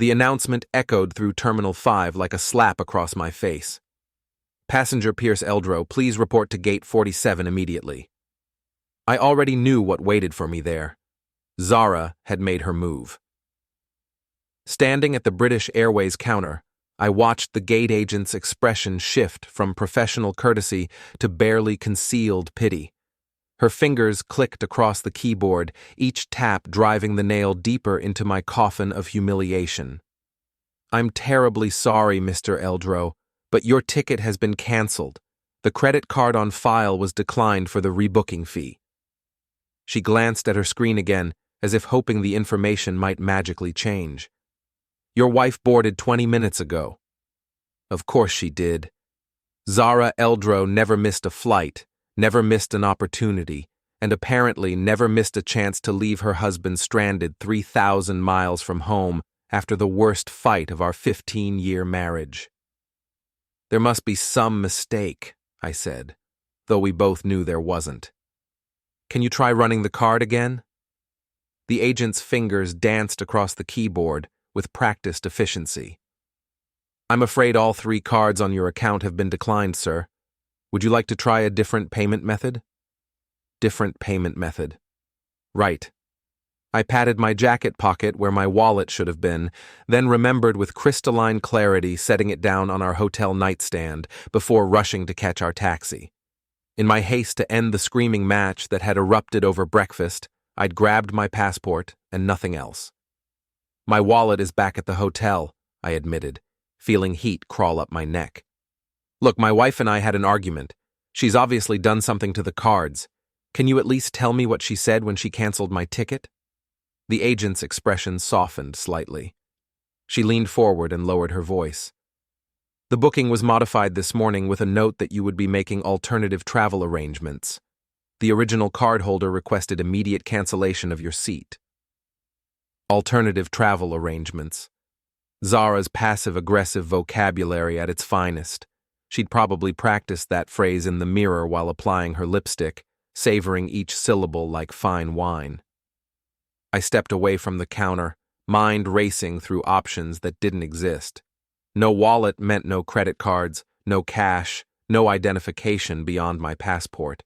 The announcement echoed through Terminal 5 like a slap across my face. Passenger Pierce Eldrow, please report to Gate 47 immediately. I already knew what waited for me there. Zara had made her move. Standing at the British Airways counter, I watched the gate agent's expression shift from professional courtesy to barely concealed pity. Her fingers clicked across the keyboard, each tap driving the nail deeper into my coffin of humiliation. I'm terribly sorry, Mr. Eldrow, but your ticket has been cancelled. The credit card on file was declined for the rebooking fee. She glanced at her screen again, as if hoping the information might magically change. Your wife boarded 20 minutes ago. Of course she did. Zara Eldrow never missed a flight, never missed an opportunity, and apparently never missed a chance to leave her husband stranded 3,000 miles from home after the worst fight of our 15-year marriage. There must be some mistake, I said, though we both knew there wasn't. Can you try running the card again? The agent's fingers danced across the keyboard with practiced efficiency. I'm afraid all 3 cards on your account have been declined, sir. Would you like to try a different payment method? Different payment method. Right. I patted my jacket pocket where my wallet should have been, then remembered with crystalline clarity setting it down on our hotel nightstand before rushing to catch our taxi. In my haste to end the screaming match that had erupted over breakfast, I'd grabbed my passport and nothing else. My wallet is back at the hotel, I admitted, feeling heat crawl up my neck. Look, my wife and I had an argument. She's obviously done something to the cards. Can you at least tell me what she said when she canceled my ticket? The agent's expression softened slightly. She leaned forward and lowered her voice. The booking was modified this morning with a note that you would be making alternative travel arrangements. The original cardholder requested immediate cancellation of your seat. Alternative travel arrangements. Zara's passive-aggressive vocabulary at its finest. She'd probably practiced that phrase in the mirror while applying her lipstick, savoring each syllable like fine wine. I stepped away from the counter, mind racing through options that didn't exist. No wallet meant no credit cards, no cash, no identification beyond my passport.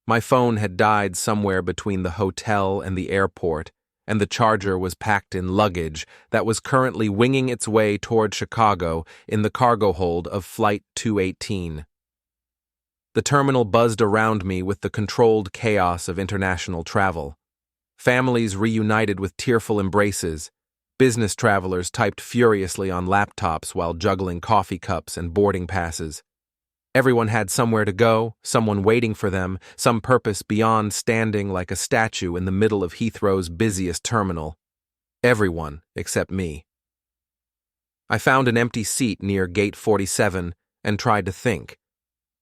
My phone had died somewhere between the hotel and the airport, and the charger was packed in luggage that was currently winging its way toward Chicago in the cargo hold of Flight 218. The terminal buzzed around me with the controlled chaos of international travel. Families reunited with tearful embraces. Business travelers typed furiously on laptops while juggling coffee cups and boarding passes. Everyone had somewhere to go, someone waiting for them, some purpose beyond standing like a statue in the middle of Heathrow's busiest terminal. Everyone except me. I found an empty seat near Gate 47 and tried to think.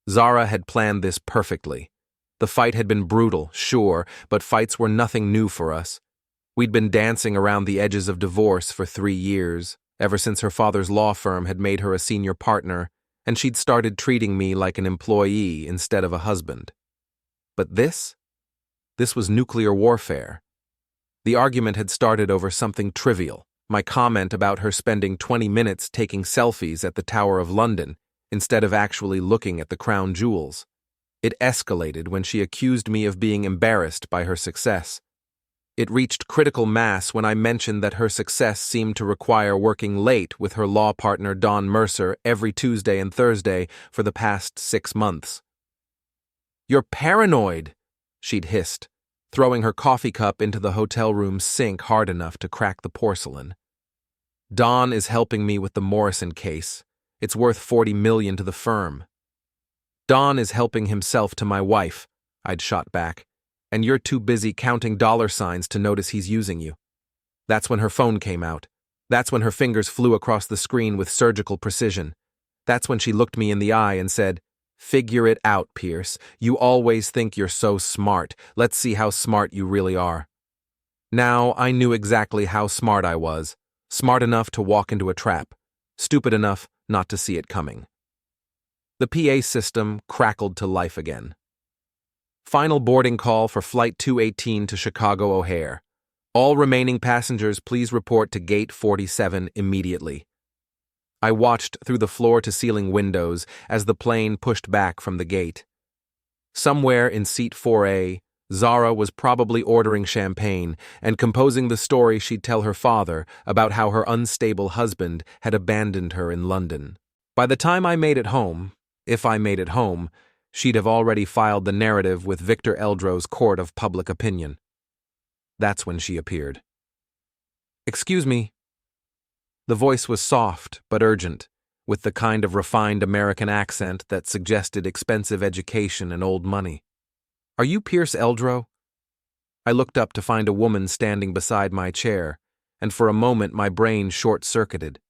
Zara had planned this perfectly. The fight had been brutal, sure, but fights were nothing new for us. We'd been dancing around the edges of divorce for 3 years, ever since her father's law firm had made her a senior partner, and she'd started treating me like an employee instead of a husband. But this was nuclear warfare. The argument had started over something trivial, my comment about her spending 20 minutes taking selfies at the Tower of London instead of actually looking at the crown jewels. It escalated when she accused me of being embarrassed by her success. It reached critical mass when I mentioned that her success seemed to require working late with her law partner Don Mercer every Tuesday and Thursday for the past 6 months. "You're paranoid," she'd hissed, throwing her coffee cup into the hotel room's sink hard enough to crack the porcelain. "Don is helping me with the Morrison case. It's worth $40 million to the firm." "Don is helping himself to my wife," I'd shot back. "And you're too busy counting dollar signs to notice he's using you." That's when her phone came out. That's when her fingers flew across the screen with surgical precision. That's when she looked me in the eye and said, "Figure it out, Pierce. You always think you're so smart. Let's see how smart you really are." Now I knew exactly how smart I was. Smart enough to walk into a trap. Stupid enough not to see it coming. The PA system crackled to life again. "Final boarding call for Flight 218 to Chicago O'Hare. All remaining passengers, please report to Gate 47 immediately. I watched through the floor-to-ceiling windows as the plane pushed back from the gate. Somewhere in seat 4A, Zara was probably ordering champagne and composing the story she'd tell her father about how her unstable husband had abandoned her in London. By the time I made it home, if I made it home, she'd have already filed the narrative with Victor Eldrow's court of public opinion. That's when she appeared. "Excuse me." The voice was soft but urgent, with the kind of refined American accent that suggested expensive education and old money. "Are you Pierce Eldrow?" I looked up to find a woman standing beside my chair, and for a moment my brain short-circuited.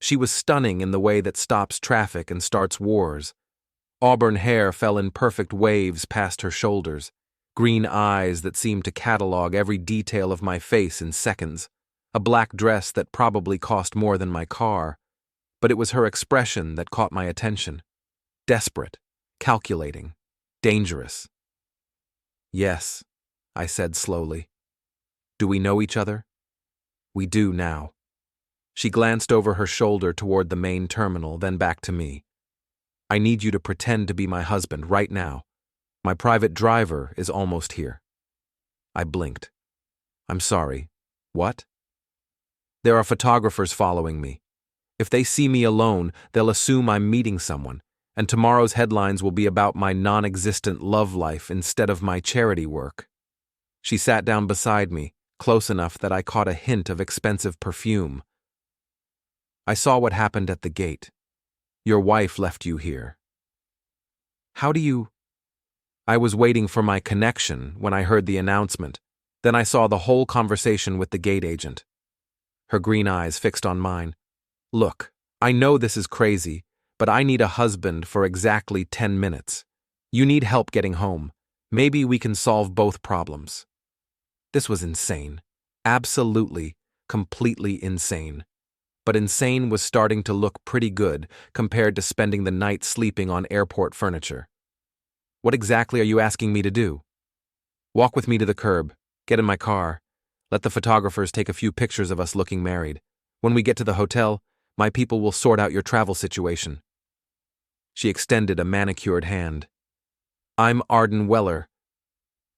She was stunning in the way that stops traffic and starts wars. Auburn hair fell in perfect waves past her shoulders, green eyes that seemed to catalog every detail of my face in seconds, a black dress that probably cost more than my car, but it was her expression that caught my attention. Desperate, calculating, dangerous. "Yes," I said slowly. "Do we know each other?" "We do now." She glanced over her shoulder toward the main terminal, then back to me. "I need you to pretend to be my husband right now. My private driver is almost here." I blinked. "I'm sorry. What?" "There are photographers following me. If they see me alone, they'll assume I'm meeting someone, and tomorrow's headlines will be about my non-existent love life instead of my charity work." She sat down beside me, close enough that I caught a hint of expensive perfume. "I saw what happened at the gate. Your wife left you here." "How do you—" I was waiting for my connection when I heard the announcement. Then I saw the whole conversation with the gate agent. Her green eyes fixed on mine. "Look, I know this is crazy, but I need a husband for exactly 10 minutes. You need help getting home. Maybe we can solve both problems." This was insane. Absolutely, completely insane. But insane was starting to look pretty good compared to spending the night sleeping on airport furniture. "What exactly are you asking me to do?" "Walk with me to the curb. Get in my car. Let the photographers take a few pictures of us looking married. When we get to the hotel, my people will sort out your travel situation." She extended a manicured hand. "I'm Arden Weller."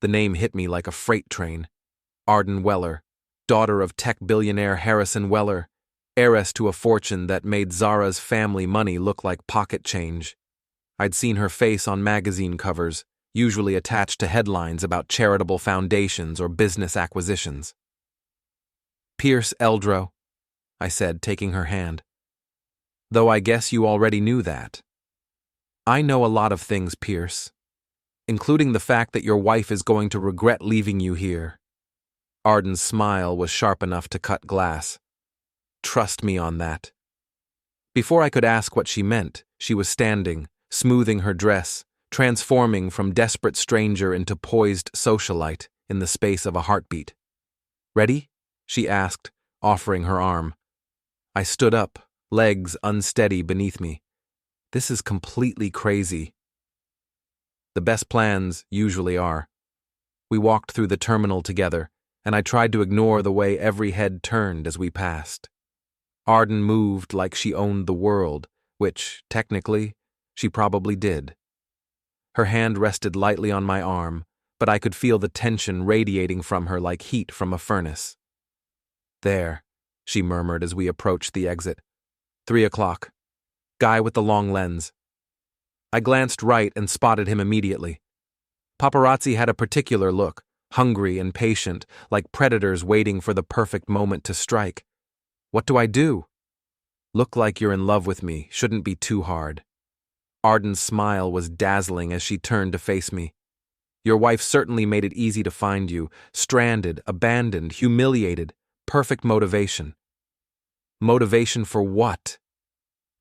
The name hit me like a freight train. Arden Weller, daughter of tech billionaire Harrison Weller, heiress to a fortune that made Zara's family money look like pocket change. I'd seen her face on magazine covers, usually attached to headlines about charitable foundations or business acquisitions. "Pierce Eldrow," I said, taking her hand. "Though I guess you already knew that." "I know a lot of things, Pierce, including the fact that your wife is going to regret leaving you here." Arden's smile was sharp enough to cut glass. "Trust me on that." Before I could ask what she meant, she was standing, smoothing her dress, transforming from desperate stranger into poised socialite in the space of a heartbeat. "Ready?" she asked, offering her arm. I stood up, legs unsteady beneath me. This is completely crazy. The best plans usually are. We walked through the terminal together, and I tried to ignore the way every head turned as we passed. Arden moved like she owned the world, which, technically, she probably did. Her hand rested lightly on my arm, but I could feel the tension radiating from her like heat from a furnace. "There," she murmured as we approached the exit. 3 o'clock. Guy with the long lens. I glanced right and spotted him immediately. Paparazzi had a particular look, hungry and patient, like predators waiting for the perfect moment to strike. What do I do? "Look like you're in love with me, shouldn't be too hard." Arden's smile was dazzling as she turned to face me. "Your wife certainly made it easy to find you, stranded, abandoned, humiliated. Perfect motivation." Motivation for what?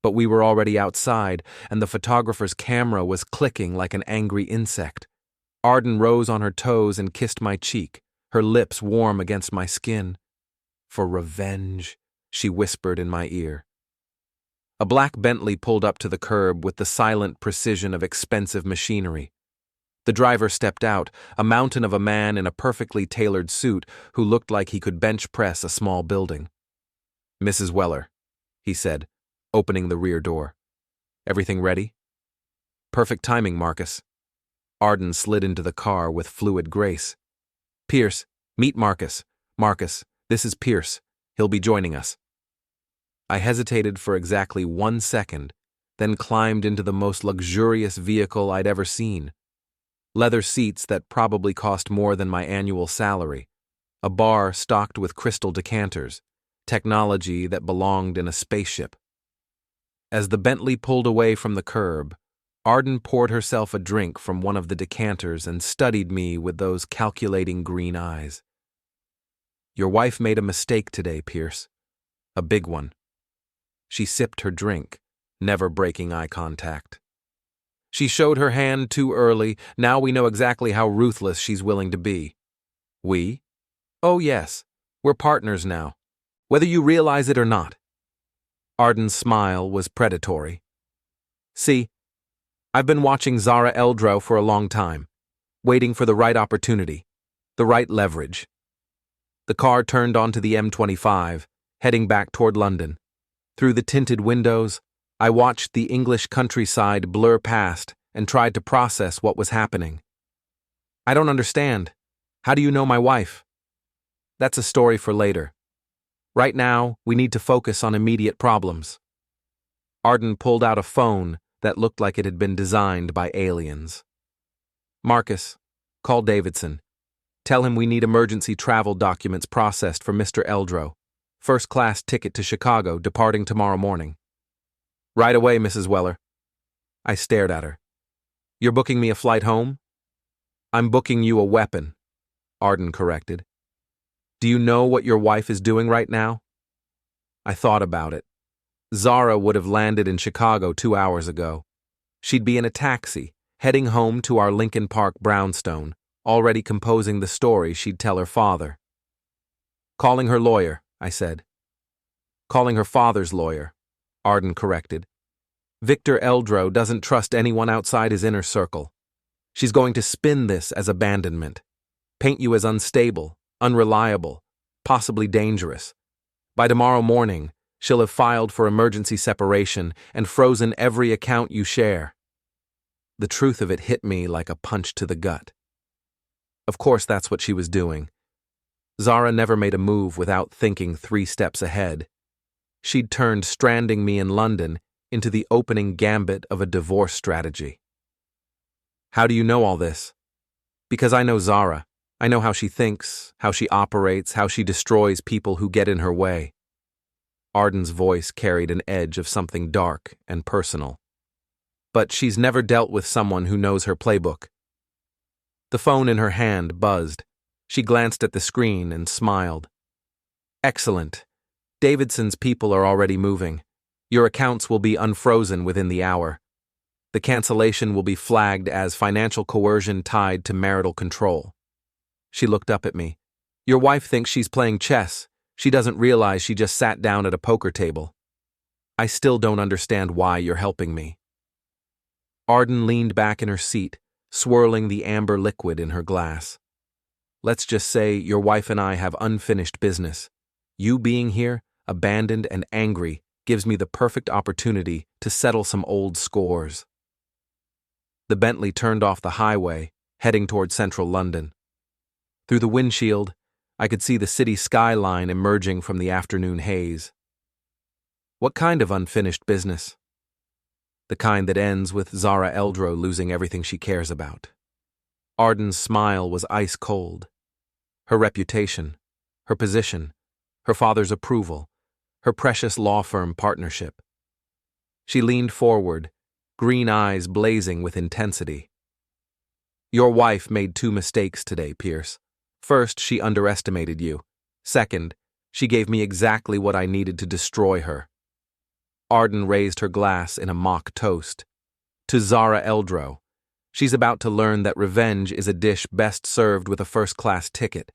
But we were already outside, and the photographer's camera was clicking like an angry insect. Arden rose on her toes and kissed my cheek, her lips warm against my skin. "For revenge," she whispered in my ear. A black Bentley pulled up to the curb with the silent precision of expensive machinery. The driver stepped out, a mountain of a man in a perfectly tailored suit who looked like he could bench press a small building. "Mrs. Weller," he said, opening the rear door. "Everything ready?" "Perfect timing, Marcus." Arden slid into the car with fluid grace. "Pierce, meet Marcus. Marcus, this is Pierce. He'll be joining us." I hesitated for exactly 1 second, then climbed into the most luxurious vehicle I'd ever seen. Leather seats that probably cost more than my annual salary, a bar stocked with crystal decanters, technology that belonged in a spaceship. As the Bentley pulled away from the curb, Arden poured herself a drink from one of the decanters and studied me with those calculating green eyes. "Your wife made a mistake today, Pierce. A big one." She sipped her drink, never breaking eye contact. "She showed her hand too early. Now we know exactly how ruthless she's willing to be." "We?" "Oh, yes. We're partners now, whether you realize it or not." Arden's smile was predatory. "See, I've been watching Zara Eldrow for a long time, waiting for the right opportunity, the right leverage." The car turned onto the M25, heading back toward London. Through the tinted windows, I watched the English countryside blur past and tried to process what was happening. "I don't understand. How do you know my wife?" "That's a story for later. Right now, we need to focus on immediate problems." Arden pulled out a phone that looked like it had been designed by aliens. "Marcus, call Davidson. Tell him we need emergency travel documents processed for Mr. Eldrow. First-class ticket to Chicago, departing tomorrow morning." "Right away, Mrs. Weller." I stared at her. "You're booking me a flight home?" "I'm booking you a weapon," Arden corrected. "Do you know what your wife is doing right now?" I thought about it. Zara would have landed in Chicago 2 hours ago. She'd be in a taxi, heading home to our Lincoln Park brownstone, already composing the story she'd tell her father. "Calling her lawyer," I said. "Calling her father's lawyer," Arden corrected. "Victor Eldrow doesn't trust anyone outside his inner circle. She's going to spin this as abandonment, paint you as unstable, unreliable, possibly dangerous. By tomorrow morning, she'll have filed for emergency separation and frozen every account you share." The truth of it hit me like a punch to the gut. Of course, that's what she was doing. Zara never made a move without thinking 3 steps ahead. She'd turned stranding me in London into the opening gambit of a divorce strategy. "How do you know all this?" "Because I know Zara. I know how she thinks, how she operates, how she destroys people who get in her way." Arden's voice carried an edge of something dark and personal. "But she's never dealt with someone who knows her playbook." The phone in her hand buzzed. She glanced at the screen and smiled. "Excellent. Davidson's people are already moving. Your accounts will be unfrozen within the hour. The cancellation will be flagged as financial coercion tied to marital control." She looked up at me. "Your wife thinks she's playing chess. She doesn't realize she just sat down at a poker table. I still don't understand why you're helping me." Arden leaned back in her seat, swirling the amber liquid in her glass. "Let's just say your wife and I have unfinished business. You being here, abandoned and angry, gives me the perfect opportunity to settle some old scores." The Bentley turned off the highway, heading toward central London. Through the windshield, I could see the city skyline emerging from the afternoon haze. "What kind of unfinished business?" "The kind that ends with Zara Eldrow losing everything she cares about." Arden's smile was ice cold. Her reputation, her position, her father's approval, her precious law firm partnership. She leaned forward, green eyes blazing with intensity. "Your wife made 2 mistakes today, Pierce. First, she underestimated you. Second, she gave me exactly what I needed to destroy her." Arden raised her glass in a mock toast. "To Zara Eldrow. She's about to learn that revenge is a dish best served with a first-class ticket."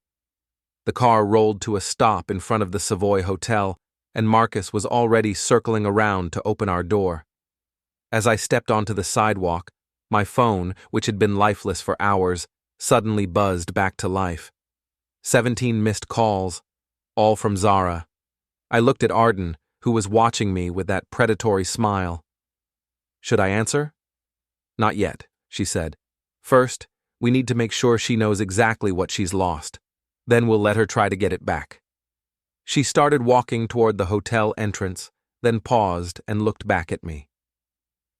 The car rolled to a stop in front of the Savoy Hotel, and Marcus was already circling around to open our door. As I stepped onto the sidewalk, My phone, which had been lifeless for hours, suddenly buzzed back to life. 17 missed calls, all from Zara. I looked at Arden, who was watching me with that predatory smile. Should I answer? Not yet, she said. First, we need to make sure she knows exactly what she's lost. Then we'll let her try to get it back. She started walking toward the hotel entrance, then paused and looked back at me.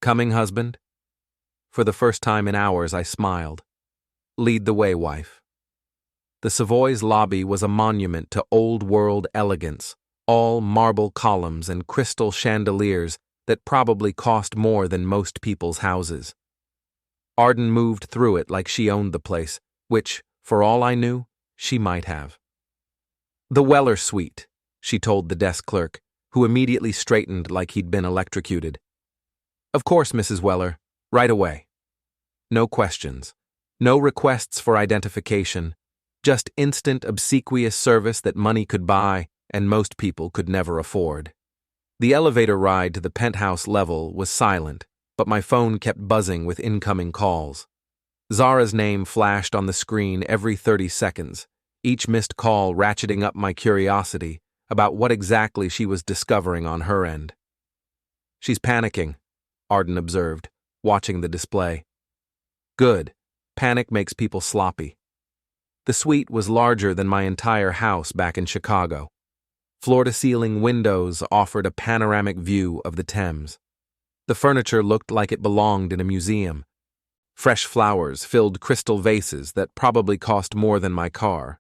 Coming, husband? For the first time in hours, I smiled. Lead the way, wife. The Savoy's lobby was a monument to old-world elegance, all marble columns and crystal chandeliers that probably cost more than most people's houses. Arden moved through it like she owned the place, which, for all I knew, she might have. The Weller suite, she told the desk clerk, who immediately straightened like he'd been electrocuted. Of course, Mrs. Weller, right away. No questions, no requests for identification, just instant obsequious service that money could buy and most people could never afford. The elevator ride to the penthouse level was silent, but my phone kept buzzing with incoming calls. Zara's name flashed on the screen every 30 seconds, each missed call ratcheting up my curiosity about what exactly she was discovering on her end. She's panicking, Arden observed, watching the display. Good. Panic makes people sloppy. The suite was larger than my entire house back in Chicago. Floor-to-ceiling windows offered a panoramic view of the Thames. The furniture looked like it belonged in a museum. Fresh flowers filled crystal vases that probably cost more than my car.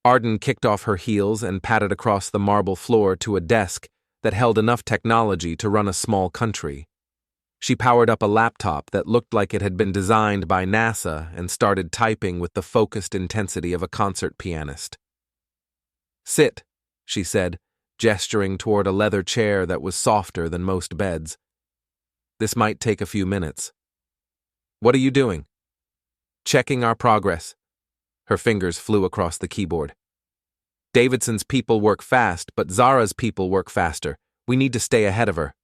Arden kicked off her heels and padded across the marble floor to a desk that held enough technology to run a small country. She powered up a laptop that looked like it had been designed by NASA and started typing with the focused intensity of a concert pianist. Sit, she said, gesturing toward a leather chair that was softer than most beds. This might take a few minutes. What are you doing? Checking our progress. Her fingers flew across the keyboard. Davidson's people work fast, but Zara's people work faster. We need to stay ahead of her.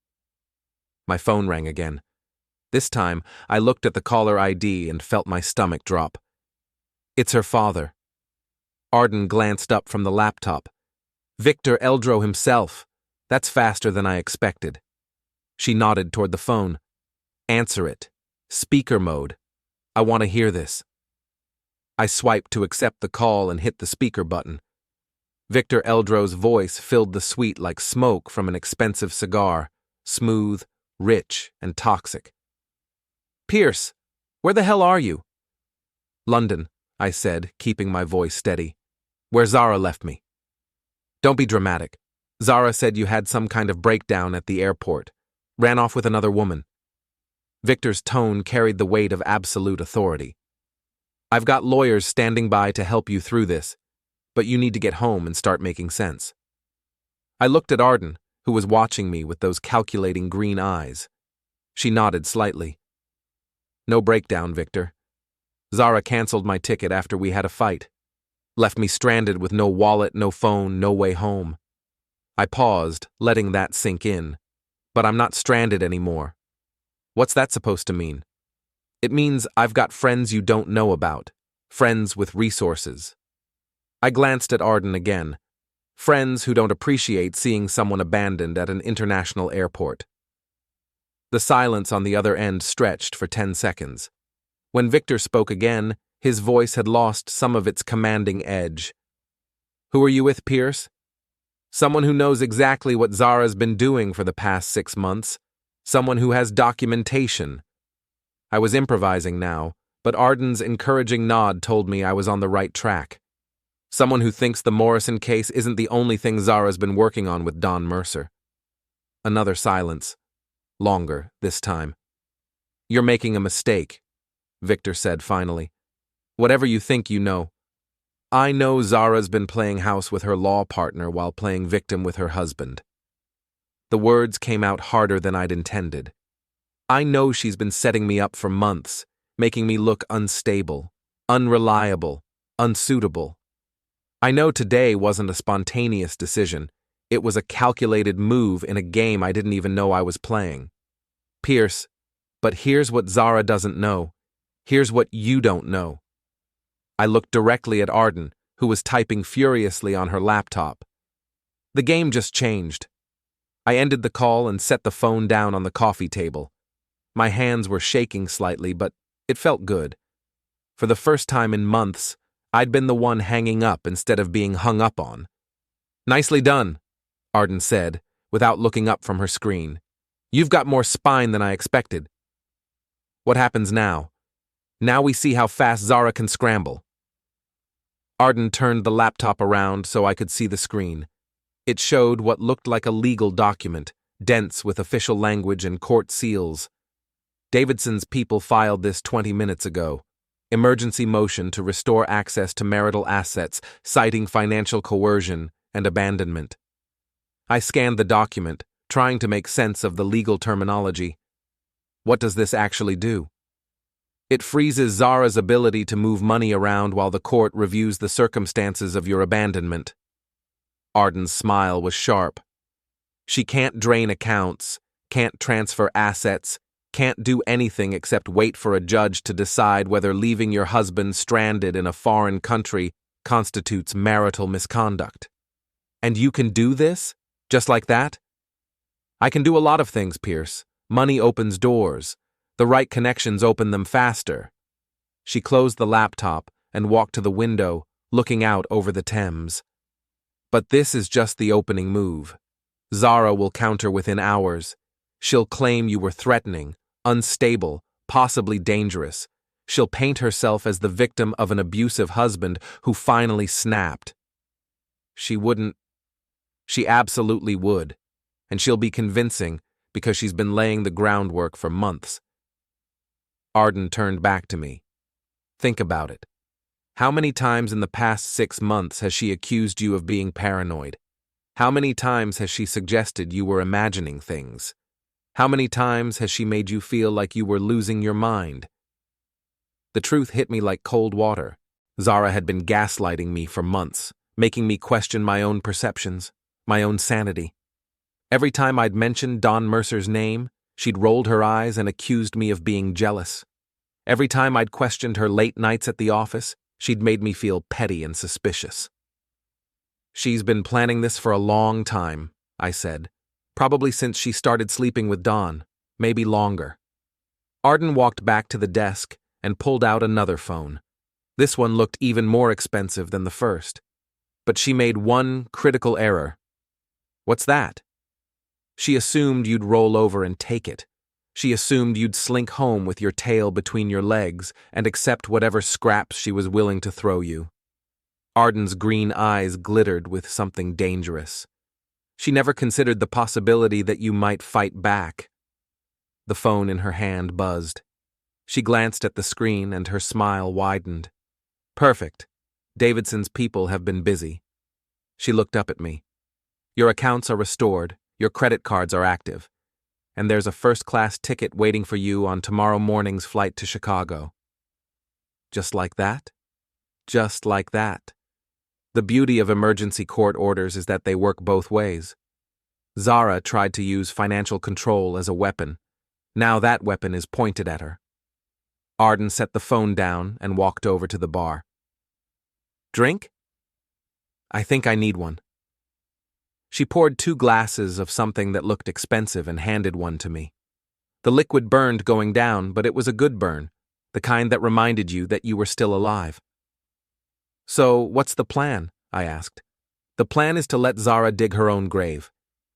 My phone rang again. This time, I looked at the caller ID and felt my stomach drop. It's her father. Arden glanced up from the laptop. Pierce Eldrow himself. That's faster than I expected. She nodded toward the phone. Answer it. Speaker mode. I want to hear this. I swiped to accept the call and hit the speaker button. Pierce Eldrow's voice filled the suite like smoke from an expensive cigar, smooth, rich, and toxic. Pierce, where the hell are you? London, I said, keeping my voice steady. Where Zara left me. Don't be dramatic. Zara said you had some kind of breakdown at the airport. Ran off with another woman. Victor's tone carried the weight of absolute authority. I've got lawyers standing by to help you through this, but you need to get home and start making sense. I looked at Arden, who was watching me with those calculating green eyes. She nodded slightly. No breakdown, Victor. Zara canceled my ticket after we had a fight. Left me stranded with no wallet, no phone, no way home. I paused, letting that sink in. But I'm not stranded anymore. What's that supposed to mean? It means I've got friends you don't know about. Friends with resources. I glanced at Arden again. Friends who don't appreciate seeing someone abandoned at an international airport. The silence on the other end stretched for 10 seconds. When Victor spoke again, his voice had lost some of its commanding edge. Who are you with, Pierce? Someone who knows exactly what Zara's been doing for the past 6 months. Someone who has documentation. I was improvising now, but Arden's encouraging nod told me I was on the right track. Someone who thinks the Morrison case isn't the only thing Zara's been working on with Don Mercer. Another silence. Longer, this time. You're making a mistake, Victor said finally. Whatever you think you know. I know Zara's been playing house with her law partner while playing victim with her husband. The words came out harder than I'd intended. I know she's been setting me up for months, making me look unstable, unreliable, unsuitable. I know today wasn't a spontaneous decision. It was a calculated move in a game I didn't even know I was playing. Pierce, But here's what Zara doesn't know. Here's what you don't know. I looked directly at Arden, who was typing furiously on her laptop. The game just changed. I ended the call and set the phone down on the coffee table. My hands were shaking slightly, but it felt good. For the first time in months, I'd been the one hanging up instead of being hung up on. "Nicely done," Arden said, without looking up from her screen. "You've got more spine than I expected." "What happens now? Now we see how fast Zara can scramble." Arden turned the laptop around so I could see the screen. It showed what looked like a legal document, dense with official language and court seals. Davidson's people filed this 20 minutes ago. Emergency motion to restore access to marital assets, citing financial coercion and abandonment. I scanned the document, trying to make sense of the legal terminology. What does this actually do? It freezes Zara's ability to move money around while the court reviews the circumstances of your abandonment. Arden's smile was sharp. She can't drain accounts, can't transfer assets, can't do anything except wait for a judge to decide whether leaving your husband stranded in a foreign country constitutes marital misconduct. And you can do this? Just like that? I can do a lot of things, Pierce. Money opens doors. The right connections open them faster. She closed the laptop and walked to the window, looking out over the Thames. But this is just the opening move. Zara will counter within hours. She'll claim you were threatening, unstable, possibly dangerous. She'll paint herself as the victim of an abusive husband who finally snapped. She wouldn't. She absolutely would. And she'll be convincing because she's been laying the groundwork for months. Arden turned back to me. Think about it. How many times in the past 6 months has she accused you of being paranoid? How many times has she suggested you were imagining things? How many times has she made you feel like you were losing your mind? The truth hit me like cold water. Zara had been gaslighting me for months, making me question my own perceptions, my own sanity. Every time I'd mentioned Don Mercer's name, she'd rolled her eyes and accused me of being jealous. Every time I'd questioned her late nights at the office, she'd made me feel petty and suspicious. "She's been planning this for a long time," I said. "Probably since she started sleeping with Don, maybe longer." Arden walked back to the desk and pulled out another phone. This one looked even more expensive than the first. But she made one critical error. "What's that?" "She assumed you'd roll over and take it. She assumed you'd slink home with your tail between your legs and accept whatever scraps she was willing to throw you." Arden's green eyes glittered with something dangerous. "She never considered the possibility that you might fight back." The phone in her hand buzzed. She glanced at the screen and her smile widened. "Perfect. Davidson's people have been busy." She looked up at me. "Your accounts are restored, your credit cards are active. And there's a first-class ticket waiting for you on tomorrow morning's flight to Chicago." Just like that? Just like that. The beauty of emergency court orders is that they work both ways. Zara tried to use financial control as a weapon. Now that weapon is pointed at her. Arden set the phone down and walked over to the bar. "Drink?" "I think I need one." She poured 2 glasses of something that looked expensive and handed one to me. The liquid burned going down, but it was a good burn, the kind that reminded you that you were still alive. "So, what's the plan?" I asked. "The plan is to let Zara dig her own grave.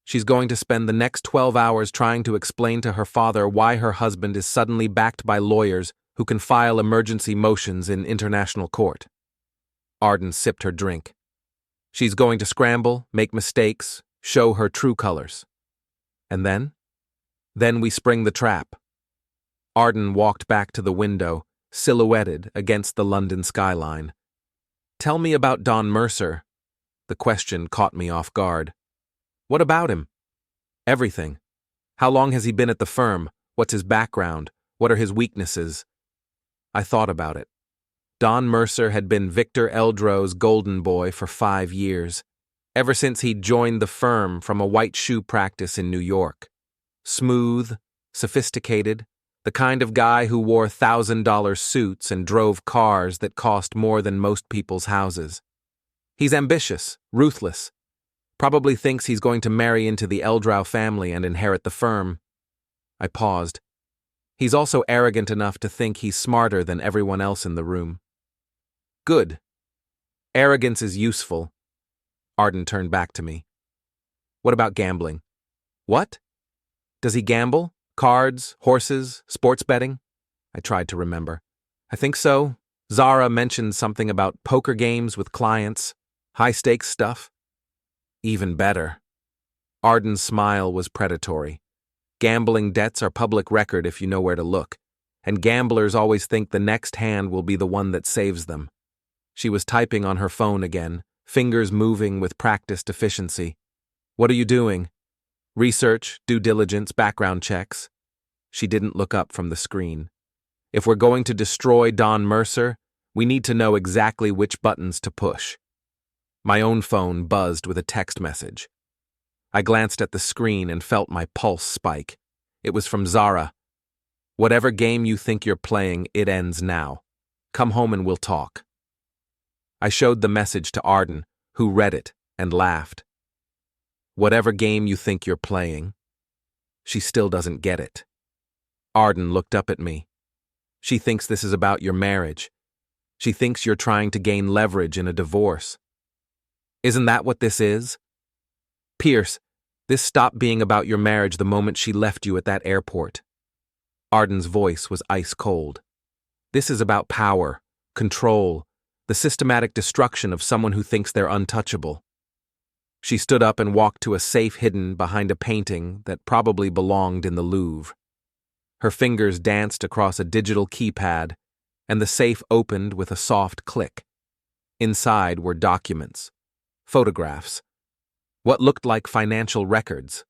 She's going to spend the next 12 hours trying to explain to her father why her husband is suddenly backed by lawyers who can file emergency motions in international court." Arden sipped her drink. "She's going to scramble, make mistakes, show her true colors. And then? Then we spring the trap." Arden walked back to the window, silhouetted against the London skyline. "Tell me about Don Mercer." The question caught me off guard. "What about him?" "Everything. How long has he been at the firm? What's his background? What are his weaknesses?" I thought about it. Don Mercer had been Victor Eldrow's golden boy for 5 years, ever since he'd joined the firm from a white shoe practice in New York. Smooth, sophisticated, The kind of guy who wore $1,000 suits and drove cars that cost more than most people's houses. He's ambitious, ruthless, probably thinks he's going to marry into the Eldrow family and inherit the firm. I paused. He's also arrogant enough to think he's smarter than everyone else in the room. Good. Arrogance is useful. Arden turned back to me. What about gambling? What? Does he gamble? Cards, horses, sports betting? I tried to remember. I think so. Zara mentioned something about poker games with clients, high-stakes stuff. Even better. Arden's smile was predatory. Gambling debts are public record if you know where to look, and gamblers always think the next hand will be the one that saves them. She was typing on her phone again, fingers moving with practiced efficiency. What are you doing? Research, due diligence, background checks. She didn't look up from the screen. If we're going to destroy Don Mercer, we need to know exactly which buttons to push. My own phone buzzed with a text message. I glanced at the screen and felt my pulse spike. It was from Zara. Whatever game you think you're playing, it ends now. Come home and we'll talk. I showed the message to Arden, who read it and laughed. Whatever game you think you're playing. She still doesn't get it. Arden looked up at me. She thinks this is about your marriage. She thinks you're trying to gain leverage in a divorce. Isn't that what this is? Pierce, this stopped being about your marriage the moment she left you at that airport. Arden's voice was ice cold. This is about power, control, the systematic destruction of someone who thinks they're untouchable. She stood up and walked to a safe hidden behind a painting that probably belonged in the Louvre. Her fingers danced across a digital keypad, and the safe opened with a soft click. Inside were documents, photographs, what looked like financial records.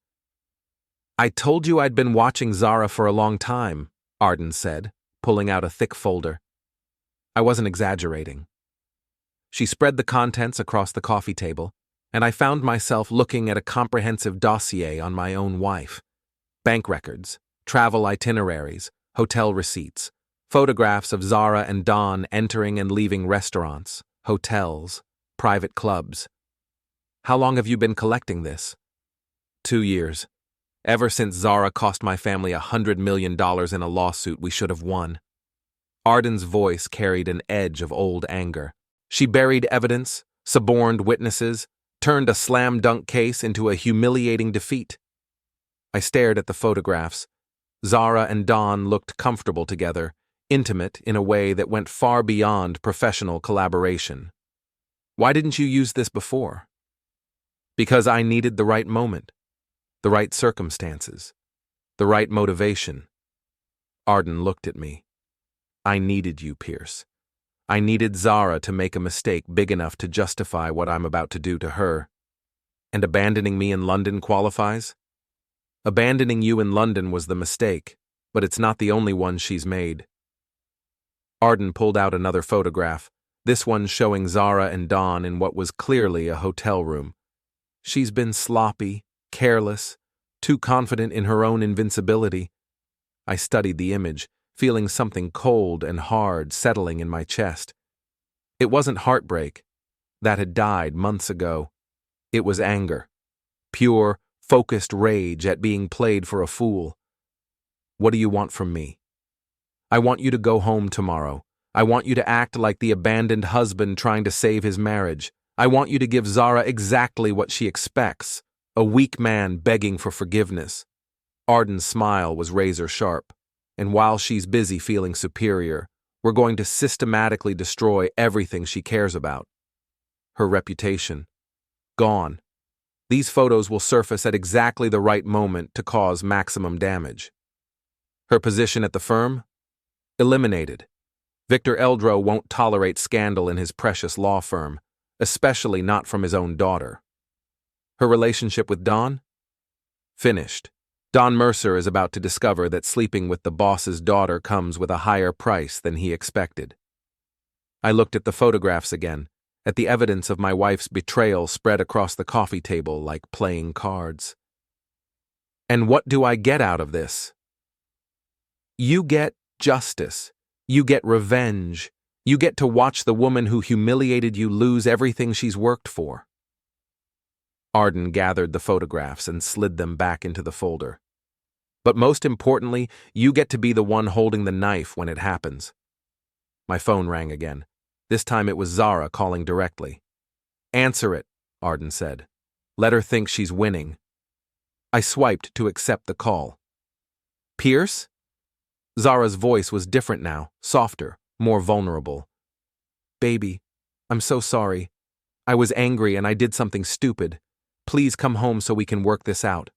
I told you I'd been watching Zara for a long time, Arden said, pulling out a thick folder. I wasn't exaggerating. She spread the contents across the coffee table, and I found myself looking at a comprehensive dossier on my own wife. Bank records, travel itineraries, hotel receipts, photographs of Zara and Don entering and leaving restaurants, hotels, private clubs. How long have you been collecting this? 2 years. Ever since Zara cost my family $100 million in a lawsuit we should have won. Arden's voice carried an edge of old anger. She buried evidence, suborned witnesses, turned a slam-dunk case into a humiliating defeat. I stared at the photographs. Zara and Don looked comfortable together, intimate in a way that went far beyond professional collaboration. Why didn't you use this before? Because I needed the right moment, the right circumstances, the right motivation. Arden looked at me. I needed you, Pierce. I needed Zara to make a mistake big enough to justify what I'm about to do to her. And abandoning me in London qualifies? Abandoning you in London was the mistake, but it's not the only one she's made. Arden pulled out another photograph, this one showing Zara and Don in what was clearly a hotel room. She's been sloppy, careless, too confident in her own invincibility. I studied the image, feeling something cold and hard settling in my chest. It wasn't heartbreak. That had died months ago. It was anger. Pure, focused rage at being played for a fool. What do you want from me? I want you to go home tomorrow. I want you to act like the abandoned husband trying to save his marriage. I want you to give Zara exactly what she expects, a weak man begging for forgiveness. Arden's smile was razor sharp. And while she's busy feeling superior, we're going to systematically destroy everything she cares about. Her reputation. Gone. These photos will surface at exactly the right moment to cause maximum damage. Her position at the firm? Eliminated. Victor Eldrow won't tolerate scandal in his precious law firm, especially not from his own daughter. Her relationship with Don? Finished. Don Mercer is about to discover that sleeping with the boss's daughter comes with a higher price than he expected. I looked at the photographs again, at the evidence of my wife's betrayal spread across the coffee table like playing cards. And what do I get out of this? You get justice. You get revenge. You get to watch the woman who humiliated you lose everything she's worked for." Arden gathered the photographs and slid them back into the folder. "But most importantly, you get to be the one holding the knife when it happens." My phone rang again. This time it was Zara calling directly. "Answer it," Arden said. "Let her think she's winning." I swiped to accept the call. "Pierce?" Zara's voice was different now, softer, more vulnerable. "Baby, I'm so sorry. I was angry and I did something stupid. Please come home so we can work this out."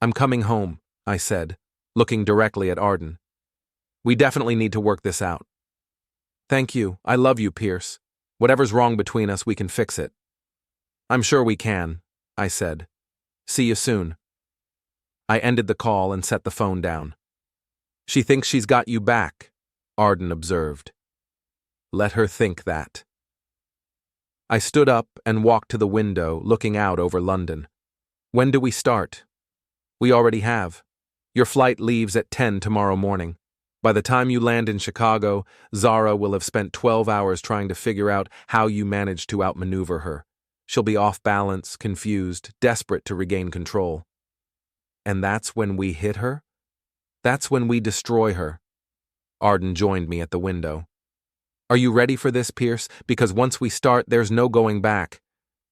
"I'm coming home," I said, looking directly at Arden. "We definitely need to work this out." "Thank you. I love you, Pierce. Whatever's wrong between us, we can fix it." "I'm sure we can," I said. "See you soon." I ended the call and set the phone down. "She thinks she's got you back," Arden observed. "Let her think that." I stood up and walked to the window, looking out over London. "When do we start?" "We already have. Your flight leaves at 10 tomorrow morning. By the time you land in Chicago, Zara will have spent 12 hours trying to figure out how you managed to outmaneuver her. She'll be off balance, confused, desperate to regain control. And that's when we hit her? That's when we destroy her." Arden joined me at the window. "Are you ready for this, Pierce? Because once we start, there's no going back.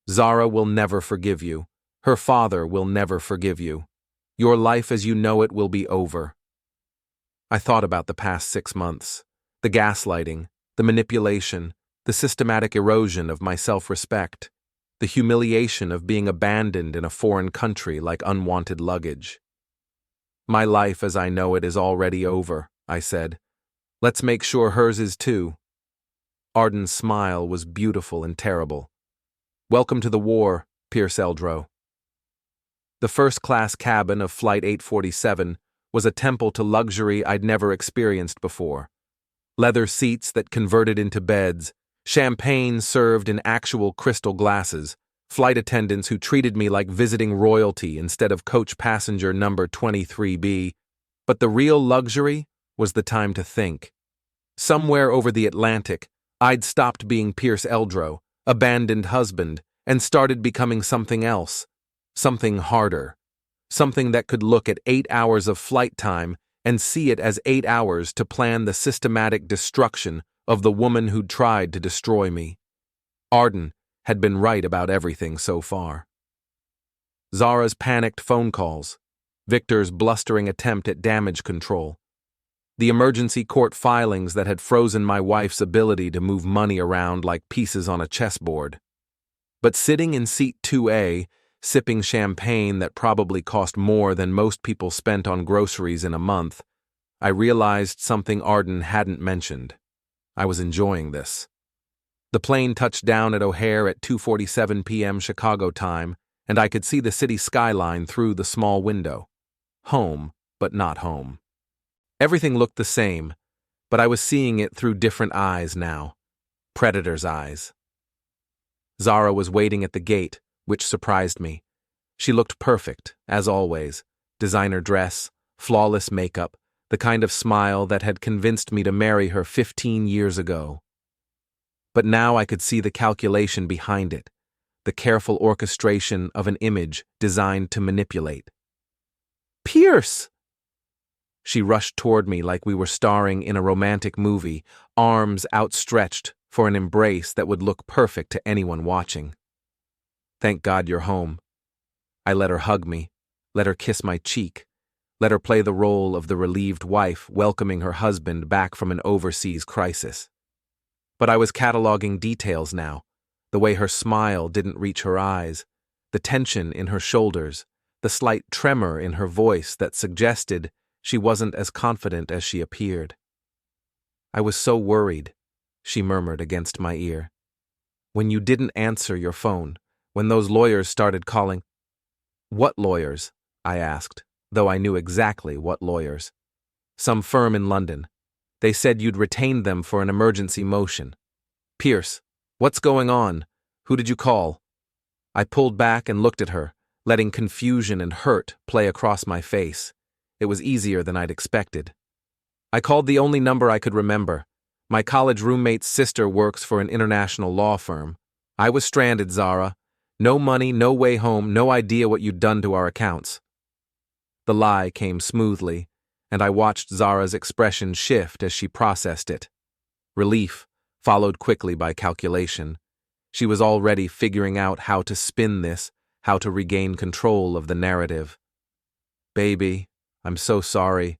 Zara will never forgive you. Her father will never forgive you. Your life as you know it will be over." I thought about the past 6 months, the gaslighting, the manipulation, the systematic erosion of my self-respect, the humiliation of being abandoned in a foreign country like unwanted luggage. "My life as I know it is already over," I said. "Let's make sure hers is too." Arden's smile was beautiful and terrible. "Welcome to the war, Pierce Eldrow." The first-class cabin of Flight 847 was a temple to luxury I'd never experienced before. Leather seats that converted into beds, champagne served in actual crystal glasses, flight attendants who treated me like visiting royalty instead of coach passenger number 23B. But the real luxury was the time to think. Somewhere over the Atlantic, I'd stopped being Pierce Eldrow, abandoned husband, and started becoming something else, something harder, something that could look at 8 hours of flight time and see it as 8 hours to plan the systematic destruction of the woman who'd tried to destroy me. Arden had been right about everything so far. Zara's panicked phone calls, Victor's blustering attempt at damage control, the emergency court filings that had frozen my wife's ability to move money around like pieces on a chessboard. But sitting in seat 2A, sipping champagne that probably cost more than most people spent on groceries in a month, I realized something Arden hadn't mentioned. I was enjoying this. The plane touched down at O'Hare at 2:47 p.m. Chicago time, and I could see the city skyline through the small window. Home, but not home. Everything looked the same, but I was seeing it through different eyes now. Predator's eyes. Zara was waiting at the gate, which surprised me. She looked perfect, as always. Designer dress, flawless makeup, the kind of smile that had convinced me to marry her 15 years ago. But now I could see the calculation behind it, the careful orchestration of an image designed to manipulate. "Pierce!" She rushed toward me like we were starring in a romantic movie, arms outstretched for an embrace that would look perfect to anyone watching. "Thank God you're home." I let her hug me, let her kiss my cheek, let her play the role of the relieved wife welcoming her husband back from an overseas crisis. But I was cataloging details now, the way her smile didn't reach her eyes, the tension in her shoulders, the slight tremor in her voice that suggested she wasn't as confident as she appeared. "I was so worried," she murmured against my ear. "When you didn't answer your phone, when those lawyers started calling." "What lawyers?" I asked, though I knew exactly what lawyers. "Some firm in London. They said you'd retained them for an emergency motion." "Pierce, what's going on? Who did you call?" I pulled back and looked at her, letting confusion and hurt play across my face. It was easier than I'd expected. I called the only number I could remember. My college roommate's sister works for an international law firm. I was stranded, Zara. No money, no way home, no idea what you'd done to our accounts. The lie came smoothly, and I watched Zara's expression shift as she processed it. Relief, followed quickly by calculation. She was already figuring out how to spin this, how to regain control of the narrative. Baby, I'm so sorry.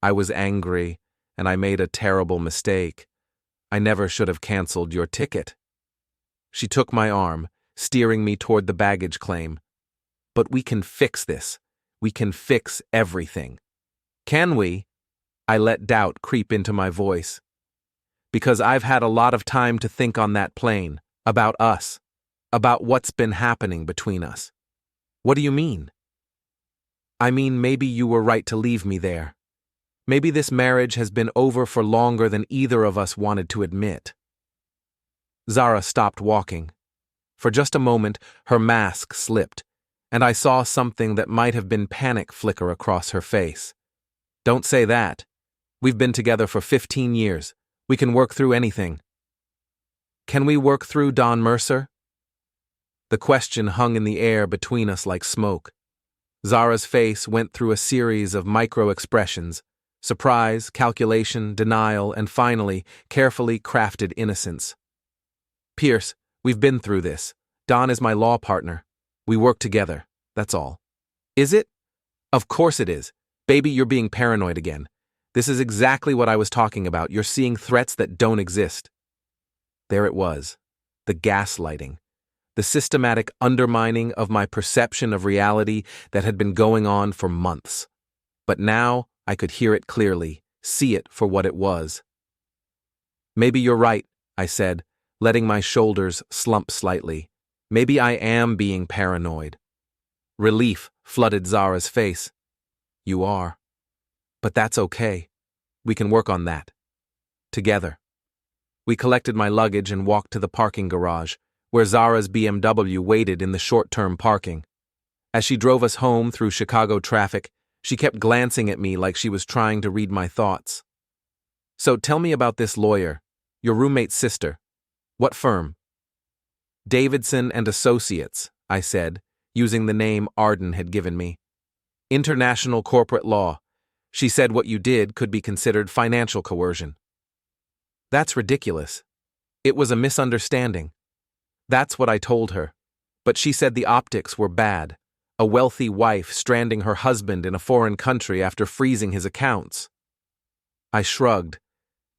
I was angry, and I made a terrible mistake. I never should have canceled your ticket. She took my arm, steering me toward the baggage claim. But we can fix this. We can fix everything. Can we? I let doubt creep into my voice. Because I've had a lot of time to think on that plane, about us, about what's been happening between us. What do you mean? I mean, maybe you were right to leave me there. Maybe this marriage has been over for longer than either of us wanted to admit. Zara stopped walking. For just a moment, her mask slipped, and I saw something that might have been panic flicker across her face. Don't say that. We've been together for 15 years. We can work through anything. Can we work through Don Mercer? The question hung in the air between us like smoke. Zara's face went through a series of micro-expressions: surprise, calculation, denial, and finally, carefully crafted innocence. Pierce, we've been through this. Don is my law partner. We work together, that's all. Is it? Of course it is. Baby, you're being paranoid again. This is exactly what I was talking about. You're seeing threats that don't exist. There it was. The gaslighting. The systematic undermining of my perception of reality that had been going on for months. But now I could hear it clearly, see it for what it was. Maybe you're right, I said, letting my shoulders slump slightly. Maybe I am being paranoid. Relief flooded Zara's face. You are. But that's okay. We can work on that. Together. We collected my luggage and walked to the parking garage, where Zara's BMW waited in the short-term parking. As she drove us home through Chicago traffic, she kept glancing at me like she was trying to read my thoughts. So tell me about this lawyer, your roommate's sister. What firm? Davidson and Associates, I said, using the name Arden had given me. International corporate law. She said what you did could be considered financial coercion. That's ridiculous. It was a misunderstanding. That's what I told her. But she said the optics were bad. A wealthy wife stranding her husband in a foreign country after freezing his accounts. I shrugged.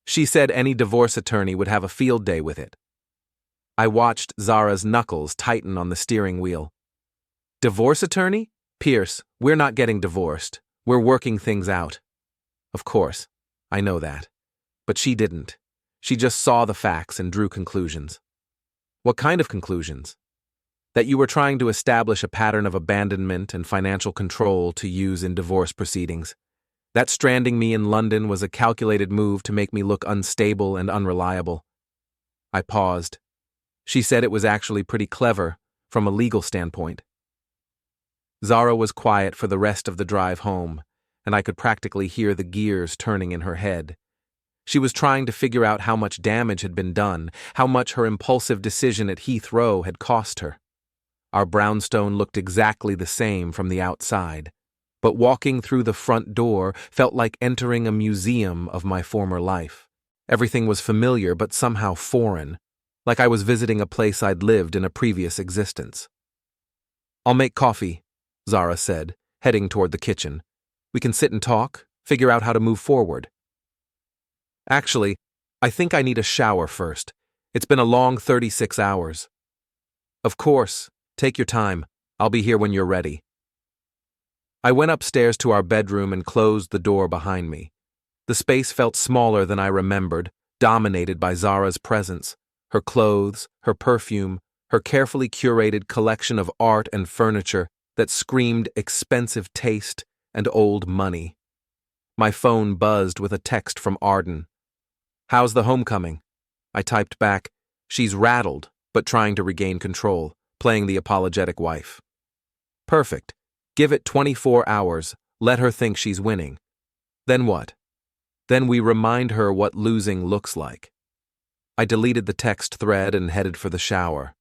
She said any divorce attorney would have a field day with it. I watched Zara's knuckles tighten on the steering wheel. Divorce attorney? Pierce, we're not getting divorced. We're working things out. Of course, I know that. But she didn't. She just saw the facts and drew conclusions. What kind of conclusions? That you were trying to establish a pattern of abandonment and financial control to use in divorce proceedings. That stranding me in London was a calculated move to make me look unstable and unreliable. I paused. She said it was actually pretty clever, from a legal standpoint. Zara was quiet for the rest of the drive home, and I could practically hear the gears turning in her head. She was trying to figure out how much damage had been done, how much her impulsive decision at Heathrow had cost her. Our brownstone looked exactly the same from the outside, but walking through the front door felt like entering a museum of my former life. Everything was familiar but somehow foreign, like I was visiting a place I'd lived in a previous existence. I'll make coffee, Zara said, heading toward the kitchen. We can sit and talk, figure out how to move forward. Actually, I think I need a shower first. It's been a long 36 hours. Of course, take your time. I'll be here when you're ready. I went upstairs to our bedroom and closed the door behind me. The space felt smaller than I remembered, dominated by Zara's presence, her clothes, her perfume, her carefully curated collection of art and furniture that screamed expensive taste and old money. My phone buzzed with a text from Arden. How's the homecoming? I typed back, she's rattled, but trying to regain control, playing the apologetic wife. Perfect. Give it 24 hours, let her think she's winning. Then what? Then we remind her what losing looks like. I deleted the text thread and headed for the shower.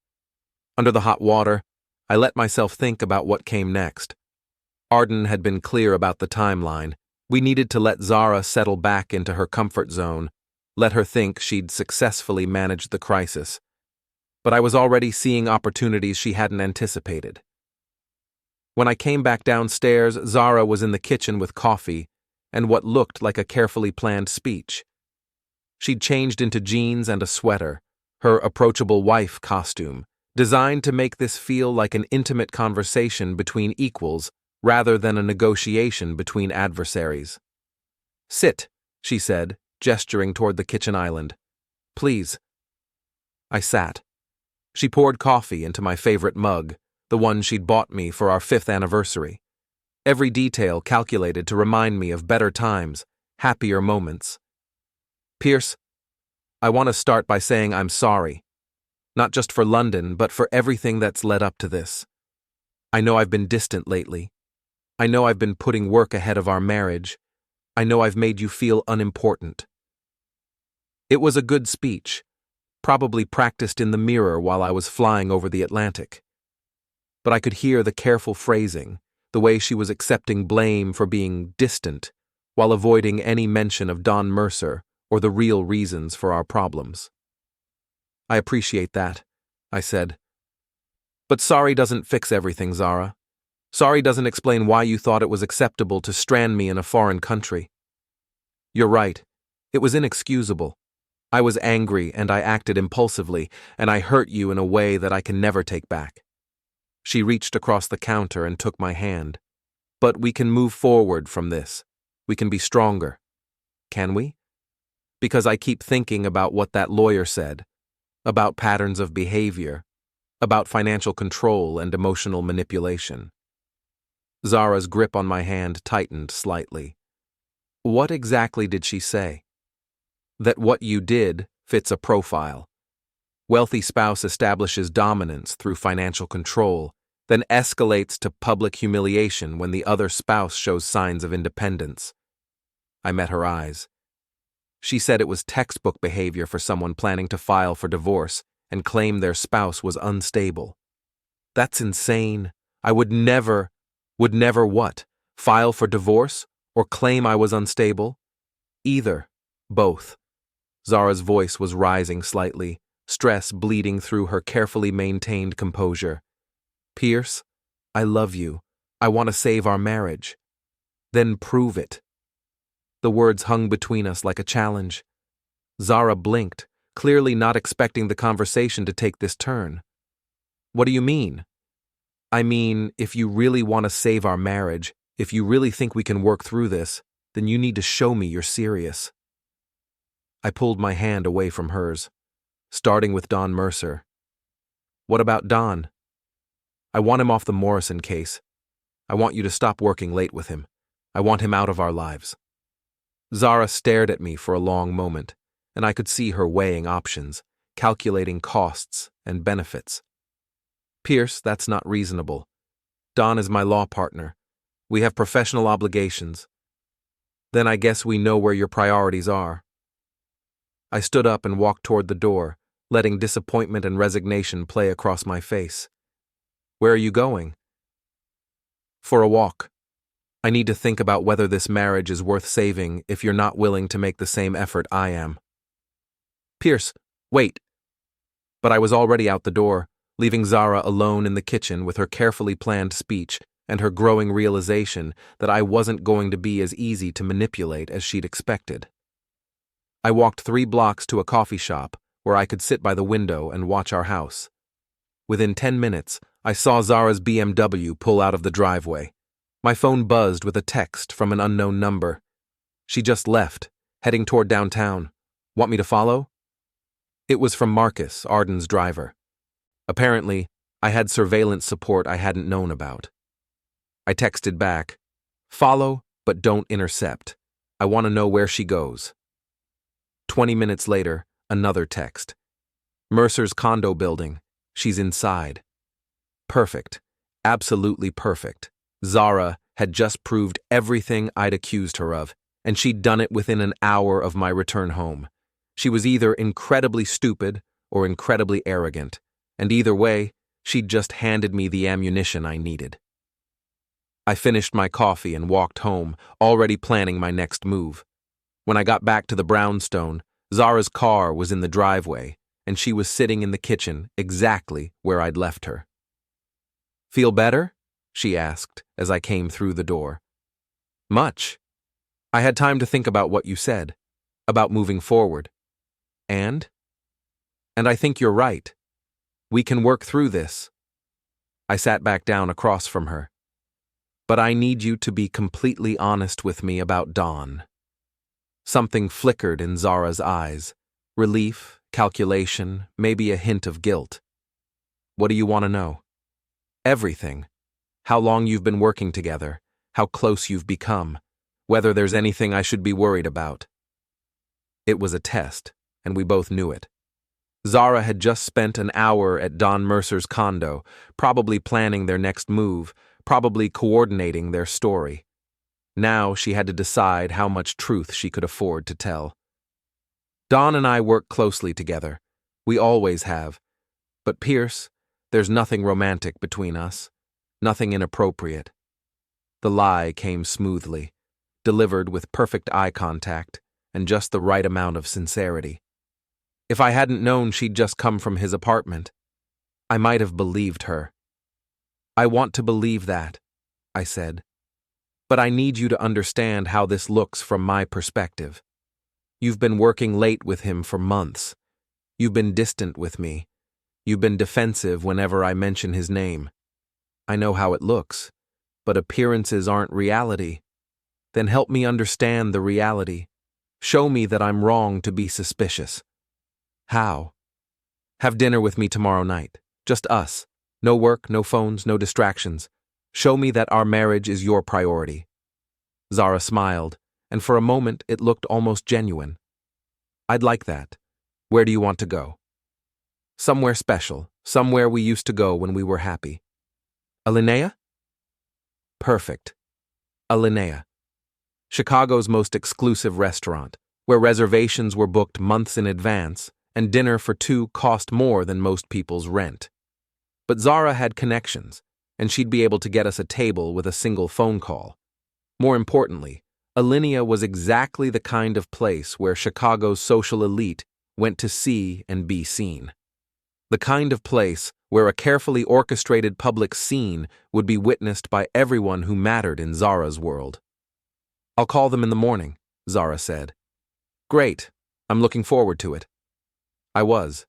Under the hot water, I let myself think about what came next. Arden had been clear about the timeline. We needed to let Zara settle back into her comfort zone, let her think she'd successfully managed the crisis. But I was already seeing opportunities she hadn't anticipated. When I came back downstairs, Zara was in the kitchen with coffee and what looked like a carefully planned speech. She'd changed into jeans and a sweater, her approachable wife costume, designed to make this feel like an intimate conversation between equals rather than a negotiation between adversaries. "Sit," she said, gesturing toward the kitchen island. "Please." I sat. She poured coffee into my favorite mug, the one she'd bought me for our 5th anniversary. Every detail calculated to remind me of better times, happier moments. "Pierce, I want to start by saying I'm sorry. Not just for London, but for everything that's led up to this. I know I've been distant lately. I know I've been putting work ahead of our marriage. I know I've made you feel unimportant." It was a good speech, probably practiced in the mirror while I was flying over the Atlantic. But I could hear the careful phrasing, the way she was accepting blame for being distant, while avoiding any mention of Don Mercer or the real reasons for our problems. "I appreciate that," I said. "But sorry doesn't fix everything, Zara. Sorry doesn't explain why you thought it was acceptable to strand me in a foreign country. You're right. It was inexcusable. I was angry and I acted impulsively, and I hurt you in a way that I can never take back." She reached across the counter and took my hand. "But we can move forward from this. We can be stronger. Can we? Because I keep thinking about what that lawyer said, about patterns of behavior, about financial control and emotional manipulation." Zara's grip on my hand tightened slightly. "What exactly did she say?" "That what you did fits a profile. Wealthy spouse establishes dominance through financial control, then escalates to public humiliation when the other spouse shows signs of independence." I met her eyes. She said it was textbook behavior for someone planning to file for divorce and claim their spouse was unstable. "That's insane. I would never what? File for divorce or claim I was unstable?" "Either. Both." Zara's voice was rising slightly, stress bleeding through her carefully maintained composure. "Pierce, I love you. I want to save our marriage." "Then prove it." The words hung between us like a challenge. Zara blinked, clearly not expecting the conversation to take this turn. "What do you mean?" "I mean, if you really want to save our marriage, if you really think we can work through this, then you need to show me you're serious." I pulled my hand away from hers, starting with Don Mercer. "What about Don?" "I want him off the Morrison case. I want you to stop working late with him. I want him out of our lives." Zara stared at me for a long moment, and I could see her weighing options, calculating costs and benefits. "Pierce, that's not reasonable. Don is my law partner. We have professional obligations. Then I guess we know where your priorities are." I stood up and walked toward the door, letting disappointment and resignation play across my face. "Where are you going?" "For a walk. I need to think about whether this marriage is worth saving if you're not willing to make the same effort I am." "Pierce, wait." But I was already out the door, leaving Zara alone in the kitchen with her carefully planned speech and her growing realization that I wasn't going to be as easy to manipulate as she'd expected. I walked 3 blocks to a coffee shop where I could sit by the window and watch our house. Within 10 minutes, I saw Zara's BMW pull out of the driveway. My phone buzzed with a text from an unknown number. She just left, heading toward downtown. "Want me to follow?" It was from Marcus, Arden's driver. Apparently, I had surveillance support I hadn't known about. I texted back, "Follow, but don't intercept. I want to know where she goes." 20 minutes later, another text. "Mercer's condo building. She's inside." Perfect. Absolutely perfect. Zara had just proved everything I'd accused her of, and she'd done it within an hour of my return home. She was either incredibly stupid or incredibly arrogant, and either way, she'd just handed me the ammunition I needed. I finished my coffee and walked home, already planning my next move. When I got back to the brownstone, Zara's car was in the driveway, and she was sitting in the kitchen exactly where I'd left her. "Feel better?" she asked as I came through the door. "Much. I had time to think about what you said, about moving forward. And I think you're right. We can work through this." I sat back down across from her. "But I need you to be completely honest with me about Dawn." Something flickered in Zara's eyes. Relief, calculation, maybe a hint of guilt. "What do you want to know?" "Everything. How long you've been working together, how close you've become, whether there's anything I should be worried about." It was a test, and we both knew it. Zara had just spent an hour at Don Mercer's condo, probably planning their next move, probably coordinating their story. Now she had to decide how much truth she could afford to tell. "Don and I work closely together. We always have. But Pierce, there's nothing romantic between us. Nothing inappropriate." The lie came smoothly, delivered with perfect eye contact and just the right amount of sincerity. If I hadn't known she'd just come from his apartment, I might have believed her. "I want to believe that," I said. "But I need you to understand how this looks from my perspective. You've been working late with him for months. You've been distant with me. You've been defensive whenever I mention his name. I know how it looks, but appearances aren't reality. Then help me understand the reality. Show me that I'm wrong to be suspicious." "How?" "Have dinner with me tomorrow night. Just us. No work, no phones, no distractions. Show me that our marriage is your priority." Zara smiled, and for a moment it looked almost genuine. "I'd like that. Where do you want to go?" "Somewhere special, somewhere we used to go when we were happy." "Alinea?" "Perfect. Alinea. Chicago's most exclusive restaurant, where reservations were booked months in advance, and dinner for two cost more than most people's rent. But Zara had connections, and she'd be able to get us a table with a single phone call. More importantly, Alinea was exactly the kind of place where Chicago's social elite went to see and be seen. The kind of place where a carefully orchestrated public scene would be witnessed by everyone who mattered in Zara's world. "I'll call them in the morning," Zara said. "Great. I'm looking forward to it." I was,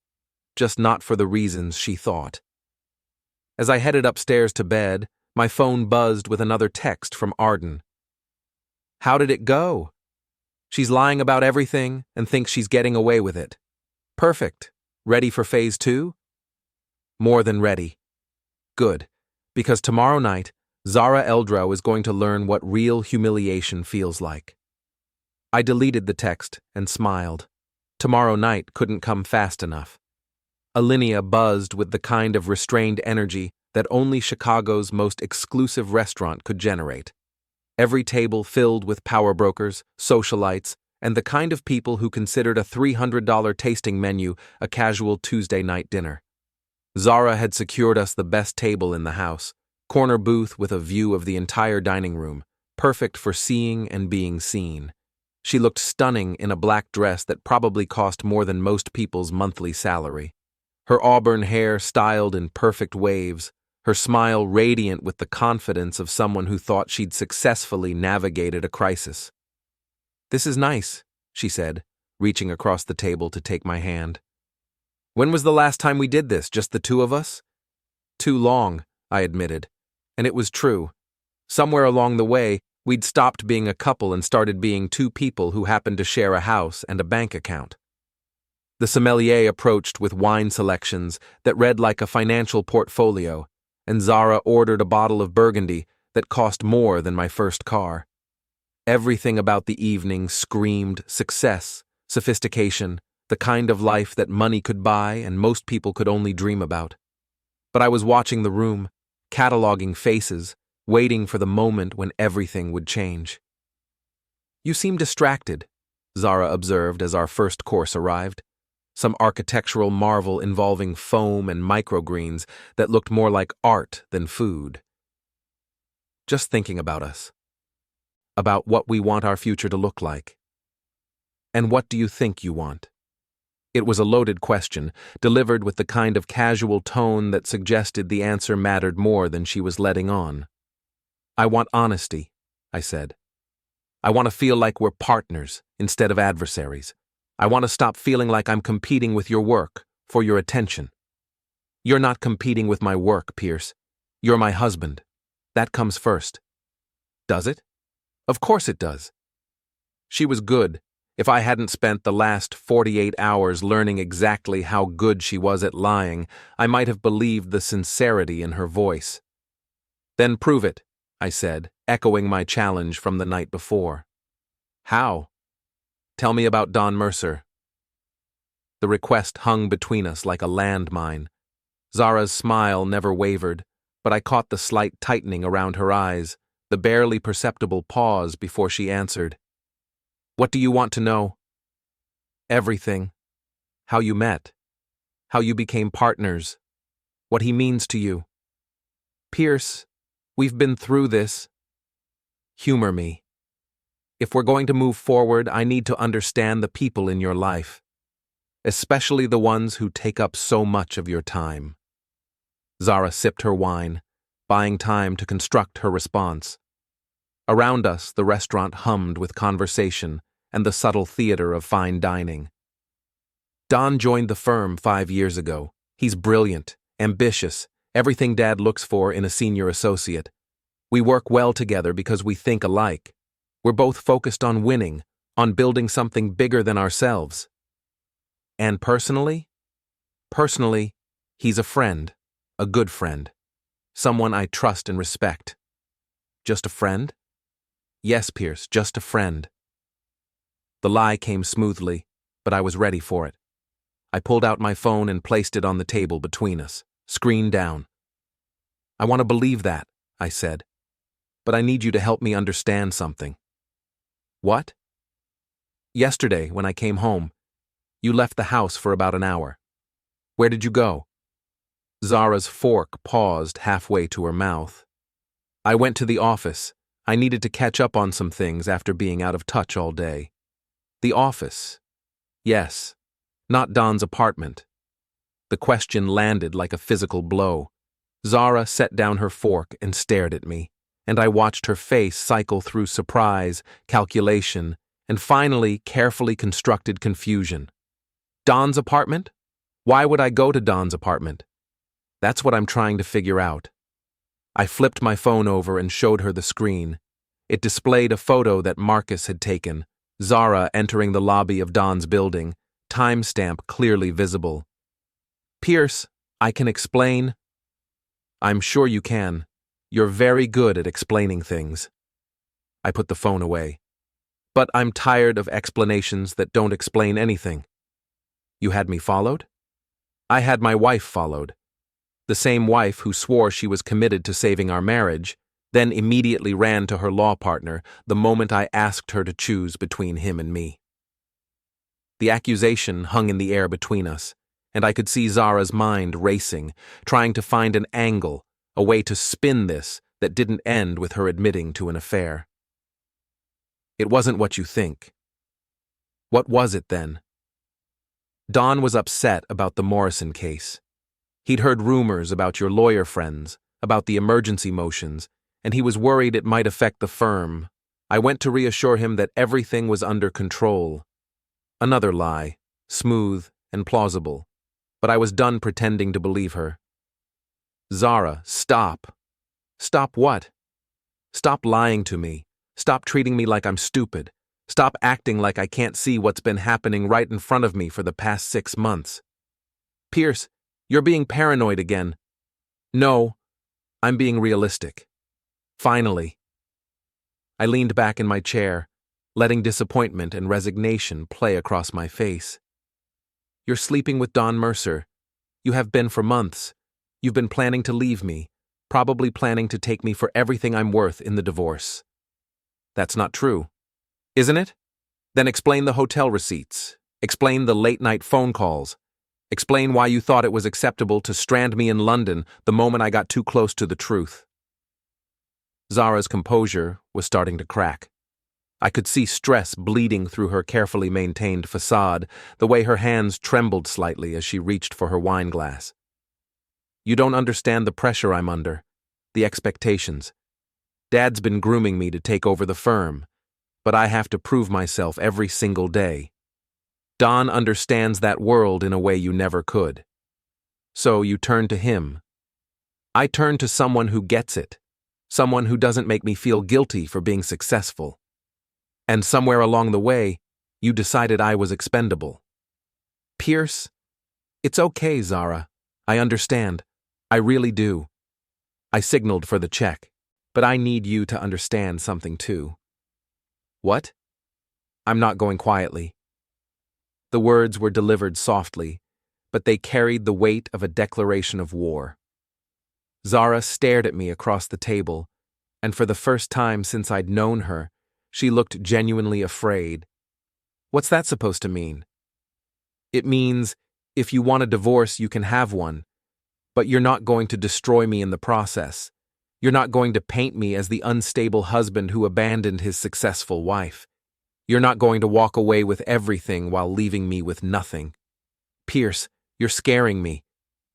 just not for the reasons she thought. As I headed upstairs to bed, my phone buzzed with another text from Arden. "How did it go?" "She's lying about everything and thinks she's getting away with it." "Perfect. Ready for phase 2? "More than ready." "Good, because tomorrow night, Zara Eldrow is going to learn what real humiliation feels like." I deleted the text and smiled. Tomorrow night couldn't come fast enough. Alinea buzzed with the kind of restrained energy that only Chicago's most exclusive restaurant could generate. Every table filled with power brokers, socialites, and the kind of people who considered a $300 tasting menu a casual Tuesday night dinner. Zara had secured us the best table in the house, corner booth with a view of the entire dining room, perfect for seeing and being seen. She looked stunning in a black dress that probably cost more than most people's monthly salary. Her auburn hair styled in perfect waves, her smile radiant with the confidence of someone who thought she'd successfully navigated a crisis. "This is nice," she said, reaching across the table to take my hand. "When was the last time we did this, just the two of us?" "Too long," I admitted. And it was true. Somewhere along the way, we'd stopped being a couple and started being two people who happened to share a house and a bank account. The sommelier approached with wine selections that read like a financial portfolio, and Zara ordered a bottle of Burgundy that cost more than my first car. Everything about the evening screamed success, sophistication, the kind of life that money could buy and most people could only dream about. But I was watching the room, cataloging faces, waiting for the moment when everything would change. You seem distracted, Zara observed as our first course arrived. Some architectural marvel involving foam and microgreens that looked more like art than food. Just thinking about us. About what we want our future to look like. And what do you think you want? It was a loaded question, delivered with the kind of casual tone that suggested the answer mattered more than she was letting on. I want honesty, I said. I want to feel like we're partners instead of adversaries. I want to stop feeling like I'm competing with your work for your attention. You're not competing with my work, Pierce. You're my husband. That comes first. Does it? Of course it does. She was good. If I hadn't spent the last 48 hours learning exactly how good she was at lying, I might have believed the sincerity in her voice. Then prove it, I said, echoing my challenge from the night before. How? Tell me about Don Mercer. The request hung between us like a landmine. Zara's smile never wavered, but I caught the slight tightening around her eyes, the barely perceptible pause before she answered. What do you want to know? Everything. How you met. How you became partners. What he means to you. Pierce, we've been through this. Humor me. If we're going to move forward, I need to understand the people in your life, especially the ones who take up so much of your time. Zara sipped her wine, buying time to construct her response. Around us, the restaurant hummed with conversation and the subtle theater of fine dining. Don joined the firm 5 years ago. He's brilliant, ambitious, everything Dad looks for in a senior associate. We work well together because we think alike. We're both focused on winning, on building something bigger than ourselves. And personally? Personally, he's a friend, a good friend, someone I trust and respect. Just a friend? Yes, Pierce, just a friend. The lie came smoothly, but I was ready for it. I pulled out my phone and placed it on the table between us, screen down. I want to believe that, I said, but I need you to help me understand something. What? Yesterday, when I came home, you left the house for about an hour. Where did you go? Zara's fork paused halfway to her mouth. I went to the office. I needed to catch up on some things after being out of touch all day. The office. Yes, not Don's apartment. The question landed like a physical blow. Zara set down her fork and stared at me, and I watched her face cycle through surprise, calculation, and finally carefully constructed confusion. Don's apartment? Why would I go to Don's apartment? That's what I'm trying to figure out. I flipped my phone over and showed her the screen. It displayed a photo that Marcus had taken, Zara entering the lobby of Don's building, timestamp clearly visible. Pierce, I can explain. I'm sure you can. You're very good at explaining things. I put the phone away. But I'm tired of explanations that don't explain anything. You had me followed? I had my wife followed. The same wife who swore she was committed to saving our marriage, then immediately ran to her law partner the moment I asked her to choose between him and me. The accusation hung in the air between us, and I could see Zara's mind racing, trying to find an angle, a way to spin this that didn't end with her admitting to an affair. It wasn't what you think. What was it then? Don was upset about the Morrison case. He'd heard rumors about your lawyer friends, about the emergency motions, and he was worried it might affect the firm. I went to reassure him that everything was under control. Another lie, smooth and plausible, but I was done pretending to believe her. Zara, stop. Stop what? Stop lying to me. Stop treating me like I'm stupid. Stop acting like I can't see what's been happening right in front of me for the past 6 months. Pierce, you're being paranoid again. No, I'm being realistic. Finally. I leaned back in my chair, letting disappointment and resignation play across my face. You're sleeping with Don Mercer. You have been for months. You've been planning to leave me, probably planning to take me for everything I'm worth in the divorce. That's not true. Isn't it? Then explain the hotel receipts. Explain the late-night phone calls. Explain why you thought it was acceptable to strand me in London the moment I got too close to the truth. Zara's composure was starting to crack. I could see stress bleeding through her carefully maintained facade, the way her hands trembled slightly as she reached for her wine glass. You don't understand the pressure I'm under, the expectations. Dad's been grooming me to take over the firm, but I have to prove myself every single day. Don understands that world in a way you never could. So you turn to him. I turn to someone who gets it, someone who doesn't make me feel guilty for being successful. And somewhere along the way, you decided I was expendable. Pierce, it's okay, Zara. I understand. I really do. I signaled for the check, but I need you to understand something too. What? I'm not going quietly. The words were delivered softly, but they carried the weight of a declaration of war. Zara stared at me across the table, and for the first time since I'd known her, she looked genuinely afraid. What's that supposed to mean? It means, if you want a divorce, you can have one, but you're not going to destroy me in the process. You're not going to paint me as the unstable husband who abandoned his successful wife. You're not going to walk away with everything while leaving me with nothing. Pierce, you're scaring me.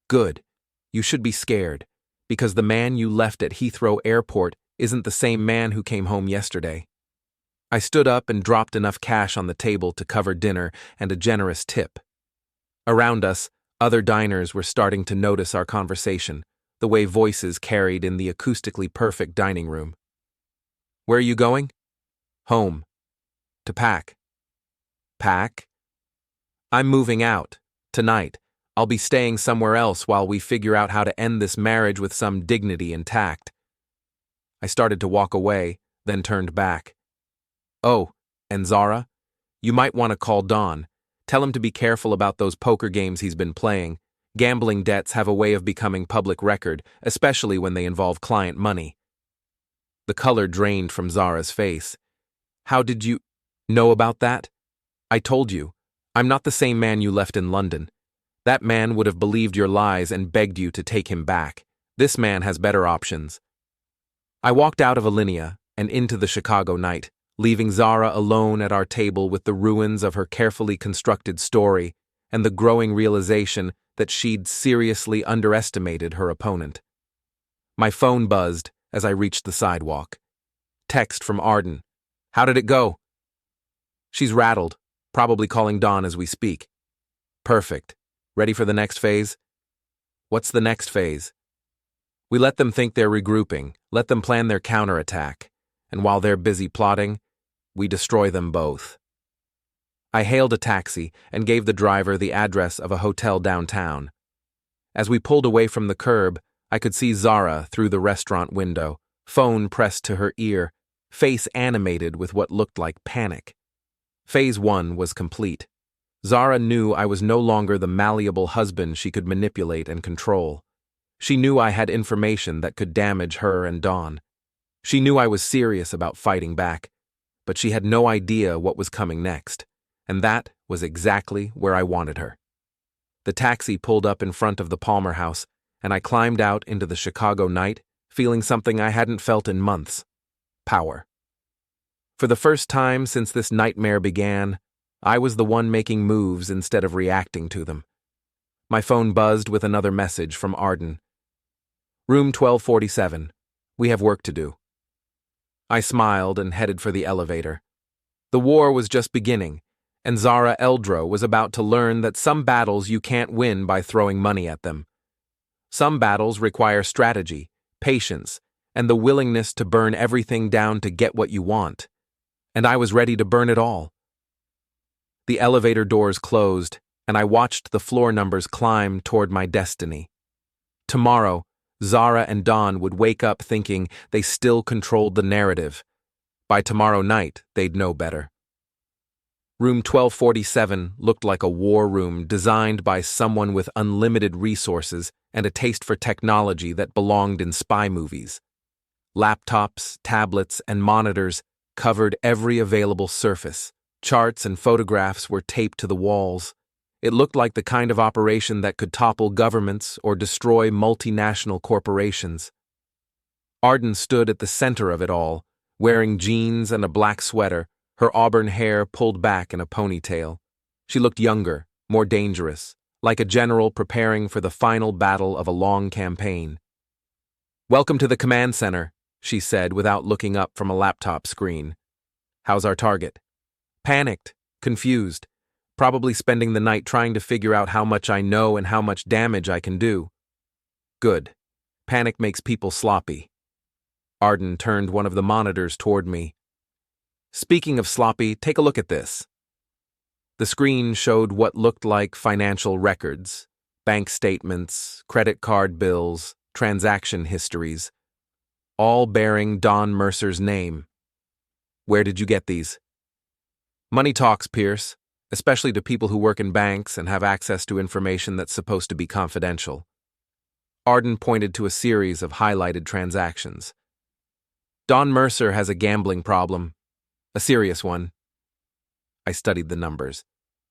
Good. You should be scared, because the man you left at Heathrow Airport isn't the same man who came home yesterday. I stood up and dropped enough cash on the table to cover dinner and a generous tip. Around us, other diners were starting to notice our conversation, the way voices carried in the acoustically perfect dining room. Where are you going? Home. To pack. Pack? I'm moving out. Tonight. I'll be staying somewhere else while we figure out how to end this marriage with some dignity and tact. I started to walk away, then turned back. Oh, and Zara? You might want to call Don. Tell him to be careful about those poker games he's been playing. Gambling debts have a way of becoming public record, especially when they involve client money. The color drained from Zara's face. How did you know about that? I told you. I'm not the same man you left in London. That man would have believed your lies and begged you to take him back. This man has better options. I walked out of Alinea and into the Chicago night, leaving Zara alone at our table with the ruins of her carefully constructed story and the growing realization that she'd seriously underestimated her opponent. My phone buzzed as I reached the sidewalk. Text from Arden. How did it go? She's rattled, probably calling Don as we speak. Perfect. Ready for the next phase? What's the next phase? We let them think they're regrouping, let them plan their counterattack, and while they're busy plotting, we destroy them both. I hailed a taxi and gave the driver the address of a hotel downtown. As we pulled away from the curb, I could see Zara through the restaurant window, phone pressed to her ear, face animated with what looked like panic. Phase 1 was complete. Zara knew I was no longer the malleable husband she could manipulate and control. She knew I had information that could damage her and Dawn. She knew I was serious about fighting back, but she had no idea what was coming next, and that was exactly where I wanted her. The taxi pulled up in front of the Palmer House, and I climbed out into the Chicago night, feeling something I hadn't felt in months: power. For the first time since this nightmare began, I was the one making moves instead of reacting to them. My phone buzzed with another message from Arden. Room 1247. We have work to do. I smiled and headed for the elevator. The war was just beginning, and Pierce Eldrow was about to learn that some battles you can't win by throwing money at them. Some battles require strategy, patience, and the willingness to burn everything down to get what you want. And I was ready to burn it all. The elevator doors closed, and I watched the floor numbers climb toward my destiny. Tomorrow, Zara and Don would wake up thinking they still controlled the narrative. By tomorrow night, they'd know better. Room 1247 looked like a war room designed by someone with unlimited resources and a taste for technology that belonged in spy movies. Laptops, tablets, and monitors covered every available surface. Charts and photographs were taped to the walls. It looked like the kind of operation that could topple governments or destroy multinational corporations. Arden stood at the center of it all, wearing jeans and a black sweater, her auburn hair pulled back in a ponytail. She looked younger, more dangerous, like a general preparing for the final battle of a long campaign. "Welcome to the command center," she said without looking up from a laptop screen. "How's our target?" Panicked, confused, probably spending the night trying to figure out how much I know and how much damage I can do. Good. Panic makes people sloppy. Arden turned one of the monitors toward me. "Speaking of sloppy, take a look at this." The screen showed what looked like financial records, bank statements, credit card bills, transaction histories, all bearing Don Mercer's name. "Where did you get these?" "Money talks, Pierce, especially to people who work in banks and have access to information that's supposed to be confidential." Arden pointed to a series of highlighted transactions. "Don Mercer has a gambling problem. A serious one." I studied the numbers.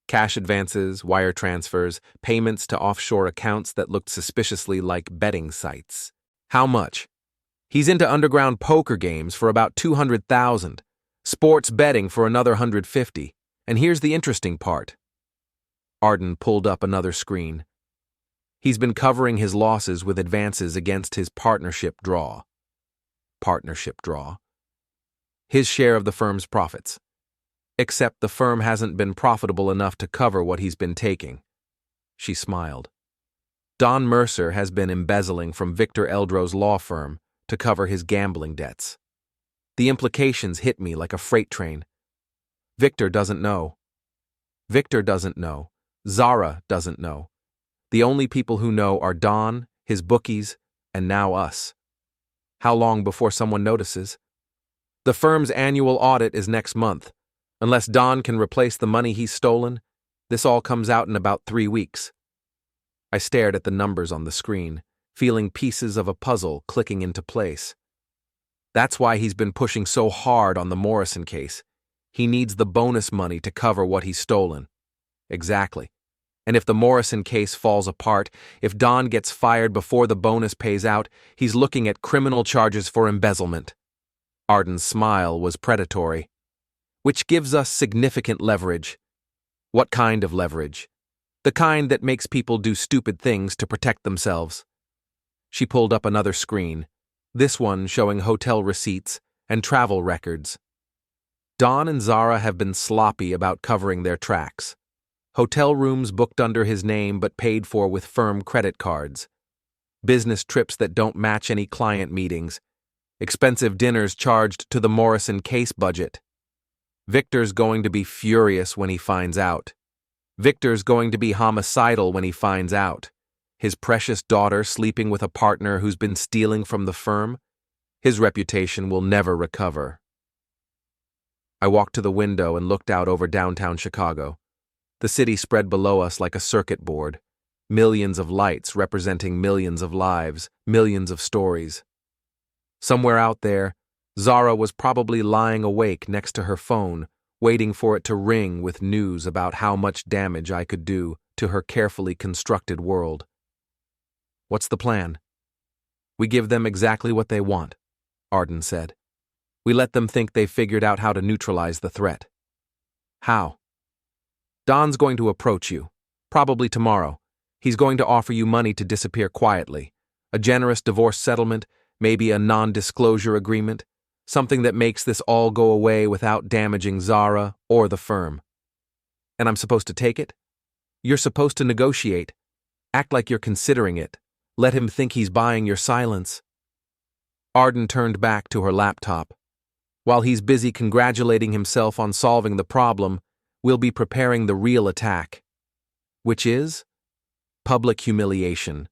Cash advances, wire transfers, payments to offshore accounts that looked suspiciously like betting sites. "How much?" "He's into underground poker games for about 200,000, sports betting for another 150, and here's the interesting part." Arden pulled up another screen. "He's been covering his losses with advances against his partnership draw." Partnership draw. His share of the firm's profits. Except the firm hasn't been profitable enough to cover what he's been taking. She smiled. Don Mercer has been embezzling from Pierce Eldrow's law firm to cover his gambling debts. The implications hit me like a freight train. Victor doesn't know. Victor doesn't know. Zara doesn't know. The only people who know are Don, his bookies, and now us. How long before someone notices? The firm's annual audit is next month. Unless Don can replace the money he's stolen, this all comes out in about 3 weeks. I stared at the numbers on the screen, feeling pieces of a puzzle clicking into place. That's why he's been pushing so hard on the Morrison case. He needs the bonus money to cover what he's stolen. Exactly. And if the Morrison case falls apart, if Don gets fired before the bonus pays out, he's looking at criminal charges for embezzlement. Arden's smile was predatory. "Which gives us significant leverage." "What kind of leverage?" "The kind that makes people do stupid things to protect themselves." She pulled up another screen, this one showing hotel receipts and travel records. Don and Zara have been sloppy about covering their tracks. Hotel rooms booked under his name but paid for with firm credit cards. Business trips that don't match any client meetings. Expensive dinners charged to the Morrison case budget. Victor's going to be furious when he finds out. Victor's going to be homicidal when he finds out. His precious daughter sleeping with a partner who's been stealing from the firm. His reputation will never recover. I walked to the window and looked out over downtown Chicago. The city spread below us like a circuit board. Millions of lights representing millions of lives, millions of stories. Somewhere out there, Zara was probably lying awake next to her phone, waiting for it to ring with news about how much damage I could do to her carefully constructed world. What's the plan? We give them exactly what they want, Arden said. We let them think they've figured out how to neutralize the threat. How? Don's going to approach you, probably tomorrow. He's going to offer you money to disappear quietly, a generous divorce settlement, maybe a non-disclosure agreement, something that makes this all go away without damaging Zara or the firm. And I'm supposed to take it? You're supposed to negotiate. Act like you're considering it. Let him think he's buying your silence. Arden turned back to her laptop. While he's busy congratulating himself on solving the problem, we'll be preparing the real attack. Which is? Public humiliation.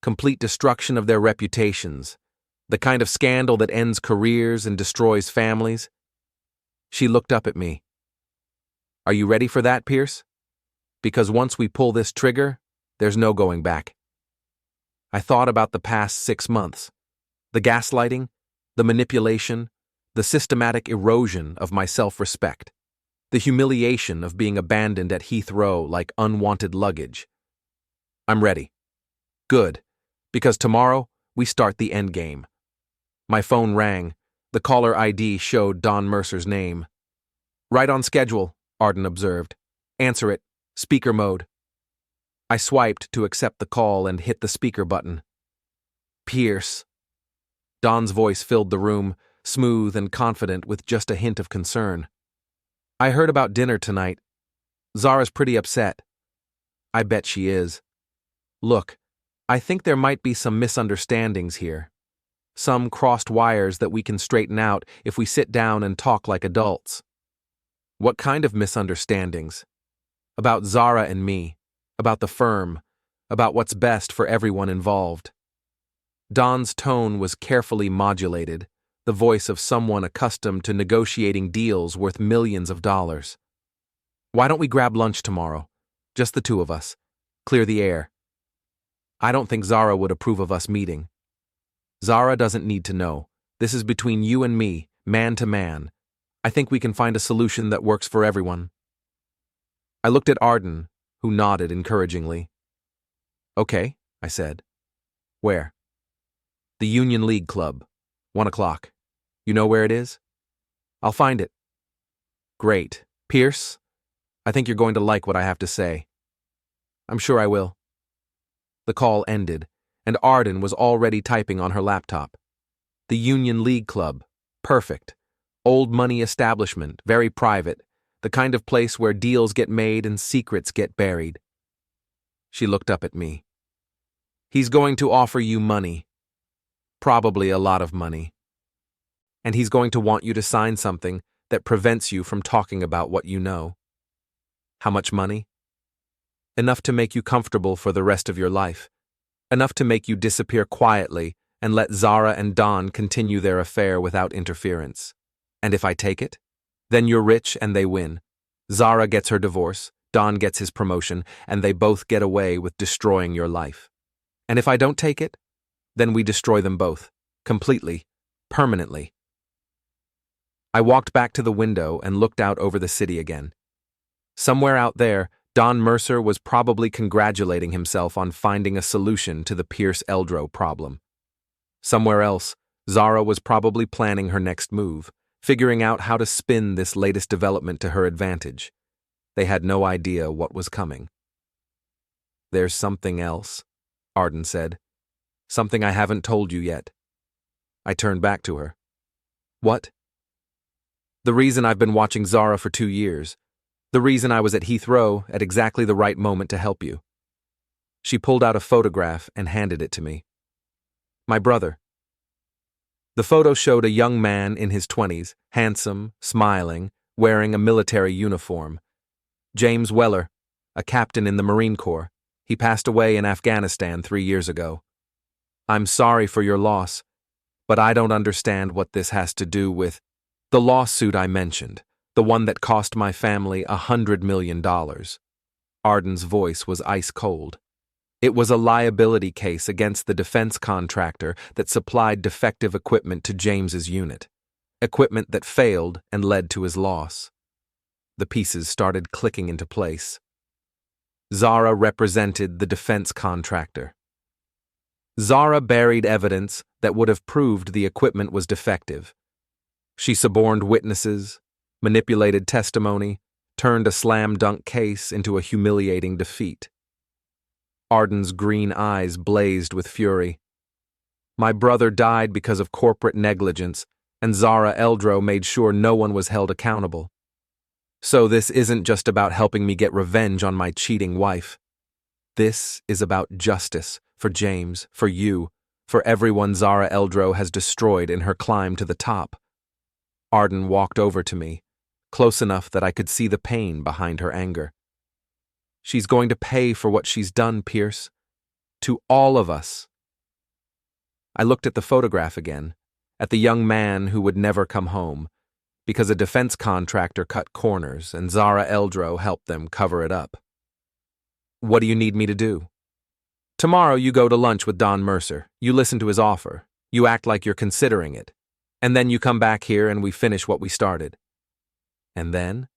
Complete destruction of their reputations. The kind of scandal that ends careers and destroys families. She looked up at me. Are you ready for that, Pierce? Because once we pull this trigger, there's no going back. I thought about the past 6 months. The gaslighting, the manipulation, the systematic erosion of my self-respect, the humiliation of being abandoned at Heathrow like unwanted luggage. I'm ready. Good, because tomorrow we start the endgame. My phone rang. The caller ID showed Don Mercer's name. Right on schedule, Arden observed. Answer it. Speaker mode. I swiped to accept the call and hit the speaker button. Pierce. Don's voice filled the room, smooth and confident with just a hint of concern. I heard about dinner tonight. Zara's pretty upset. I bet she is. Look, I think there might be some misunderstandings here. Some crossed wires that we can straighten out if we sit down and talk like adults. What kind of misunderstandings? About Zara and me, about the firm, about what's best for everyone involved. Don's tone was carefully modulated, the voice of someone accustomed to negotiating deals worth millions of dollars. Why don't we grab lunch tomorrow? Just the two of us. Clear the air. I don't think Zara would approve of us meeting. Zara doesn't need to know. This is between you and me, man to man. I think we can find a solution that works for everyone. I looked at Arden, who nodded encouragingly. Okay, I said. Where? The Union League Club. 1 o'clock. You know where it is? I'll find it. Great. Pierce, I think you're going to like what I have to say. I'm sure I will. The call ended, and Arden was already typing on her laptop. The Union League Club. Perfect. Old money establishment, very private, the kind of place where deals get made and secrets get buried. She looked up at me. He's going to offer you money. Probably a lot of money. And he's going to want you to sign something that prevents you from talking about what you know. How much money? Enough to make you comfortable for the rest of your life. Enough to make you disappear quietly and let Zara and Don continue their affair without interference. And if I take it, then you're rich and they win. Zara gets her divorce, Don gets his promotion, and they both get away with destroying your life. And if I don't take it, then we destroy them both, completely, permanently. I walked back to the window and looked out over the city again. Somewhere out there, Don Mercer was probably congratulating himself on finding a solution to the Pierce Eldrow problem. Somewhere else, Zara was probably planning her next move, figuring out how to spin this latest development to her advantage. They had no idea what was coming. There's something else, Arden said. Something I haven't told you yet. I turned back to her. What? The reason I've been watching Zara for 2 years. The reason I was at Heathrow at exactly the right moment to help you. She pulled out a photograph and handed it to me. My brother. The photo showed a young man in his 20s, handsome, smiling, wearing a military uniform. James Weller, a captain in the Marine Corps. He passed away in Afghanistan 3 years ago. I'm sorry for your loss, but I don't understand what this has to do with the lawsuit I mentioned, the one that cost my family $100 million. Arden's voice was ice cold. It was a liability case against the defense contractor that supplied defective equipment to James's unit, equipment that failed and led to his loss. The pieces started clicking into place. Zara represented the defense contractor. Zara buried evidence that would have proved the equipment was defective. She suborned witnesses, manipulated testimony, turned a slam-dunk case into a humiliating defeat. Arden's green eyes blazed with fury. My brother died because of corporate negligence, and Zara Eldrow made sure no one was held accountable. So this isn't just about helping me get revenge on my cheating wife. This is about justice for James, for you, for everyone Zara Eldrow has destroyed in her climb to the top. Arden walked over to me, close enough that I could see the pain behind her anger. She's going to pay for what she's done, Pierce. To all of us. I looked at the photograph again, at the young man who would never come home, because a defense contractor cut corners and Zara Eldrow helped them cover it up. What do you need me to do? Tomorrow you go to lunch with Don Mercer. You listen to his offer. You act like you're considering it. And then you come back here and we finish what we started. And then?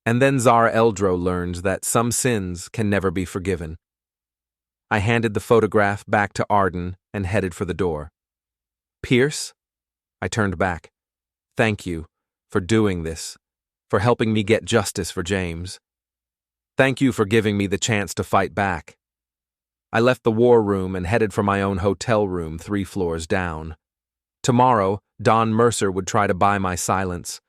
And then Zara Eldrow learns that some sins can never be forgiven. I handed the photograph back to Arden and headed for the door. Pierce? I turned back. Thank you for doing this, for helping me get justice for James. Thank you for giving me the chance to fight back. I left the war room and headed for my own hotel room 3 floors down. Tomorrow, Don Mercer would try to buy my silence.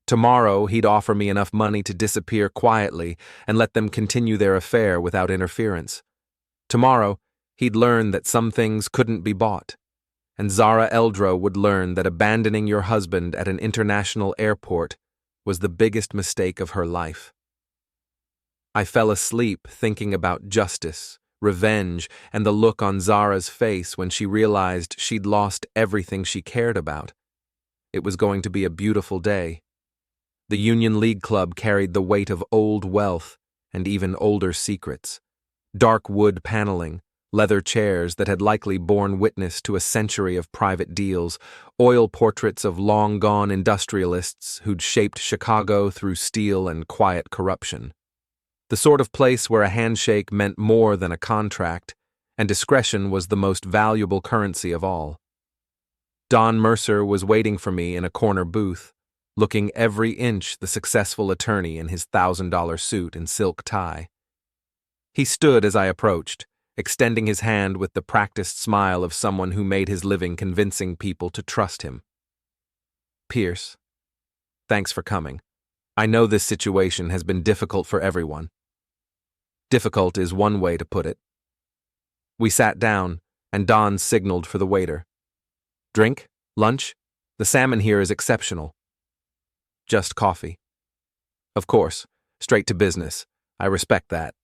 Tomorrow, he'd offer me enough money to disappear quietly and let them continue their affair without interference. Tomorrow, he'd learn that some things couldn't be bought. And Zara Eldrow would learn that abandoning your husband at an international airport was the biggest mistake of her life. I fell asleep thinking about justice, revenge, and the look on Zara's face when she realized she'd lost everything she cared about. It was going to be a beautiful day. The Union League Club carried the weight of old wealth and even older secrets. Dark wood paneling, leather chairs that had likely borne witness to a century of private deals, oil portraits of long-gone industrialists who'd shaped Chicago through steel and quiet corruption. The sort of place where a handshake meant more than a contract, and discretion was the most valuable currency of all. Don Mercer was waiting for me in a corner booth, looking every inch the successful attorney in his $1,000 suit and silk tie. He stood as I approached, extending his hand with the practiced smile of someone who made his living convincing people to trust him. Pierce, thanks for coming. I know this situation has been difficult for everyone. Difficult is one way to put it. We sat down, and Don signaled for the waiter. Drink? Lunch? The salmon here is exceptional. Just coffee. Of course, straight to business. I respect that.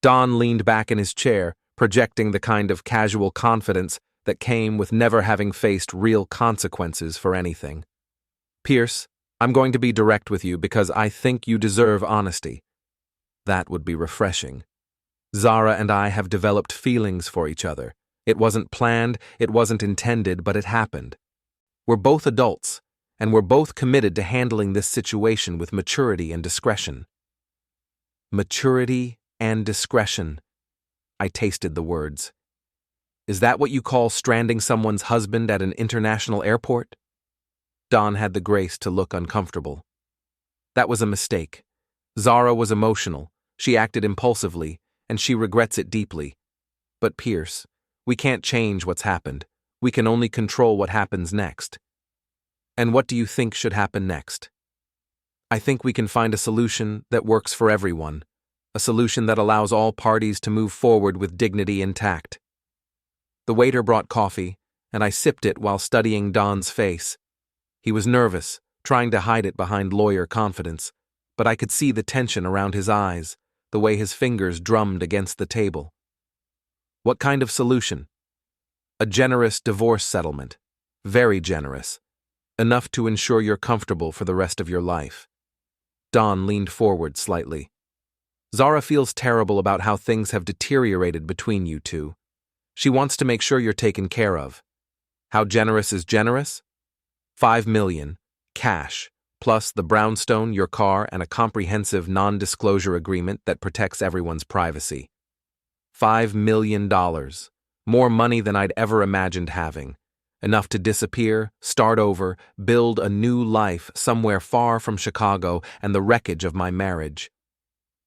Don leaned back in his chair, projecting the kind of casual confidence that came with never having faced real consequences for anything. Pierce, I'm going to be direct with you because I think you deserve honesty. That would be refreshing. Zara and I have developed feelings for each other. It wasn't planned, it wasn't intended, but it happened. We're both adults, and we're both committed to handling this situation with maturity and discretion. Maturity and discretion. I tasted the words. Is that what you call stranding someone's husband at an international airport? Don had the grace to look uncomfortable. That was a mistake. Zara was emotional, she acted impulsively, and she regrets it deeply. But Pierce, we can't change what's happened. We can only control what happens next. And what do you think should happen next? I think we can find a solution that works for everyone. A solution that allows all parties to move forward with dignity intact. The waiter brought coffee, and I sipped it while studying Don's face. He was nervous, trying to hide it behind lawyer confidence, but I could see the tension around his eyes, the way his fingers drummed against the table. What kind of solution? A generous divorce settlement. Very generous. Enough to ensure you're comfortable for the rest of your life. Don leaned forward slightly. Zara feels terrible about how things have deteriorated between you two. She wants to make sure you're taken care of. How generous is generous? $5 million, cash, plus the brownstone, your car, and a comprehensive non-disclosure agreement that protects everyone's privacy. $5 million. More money than I'd ever imagined having. Enough to disappear, start over, build a new life somewhere far from Chicago and the wreckage of my marriage.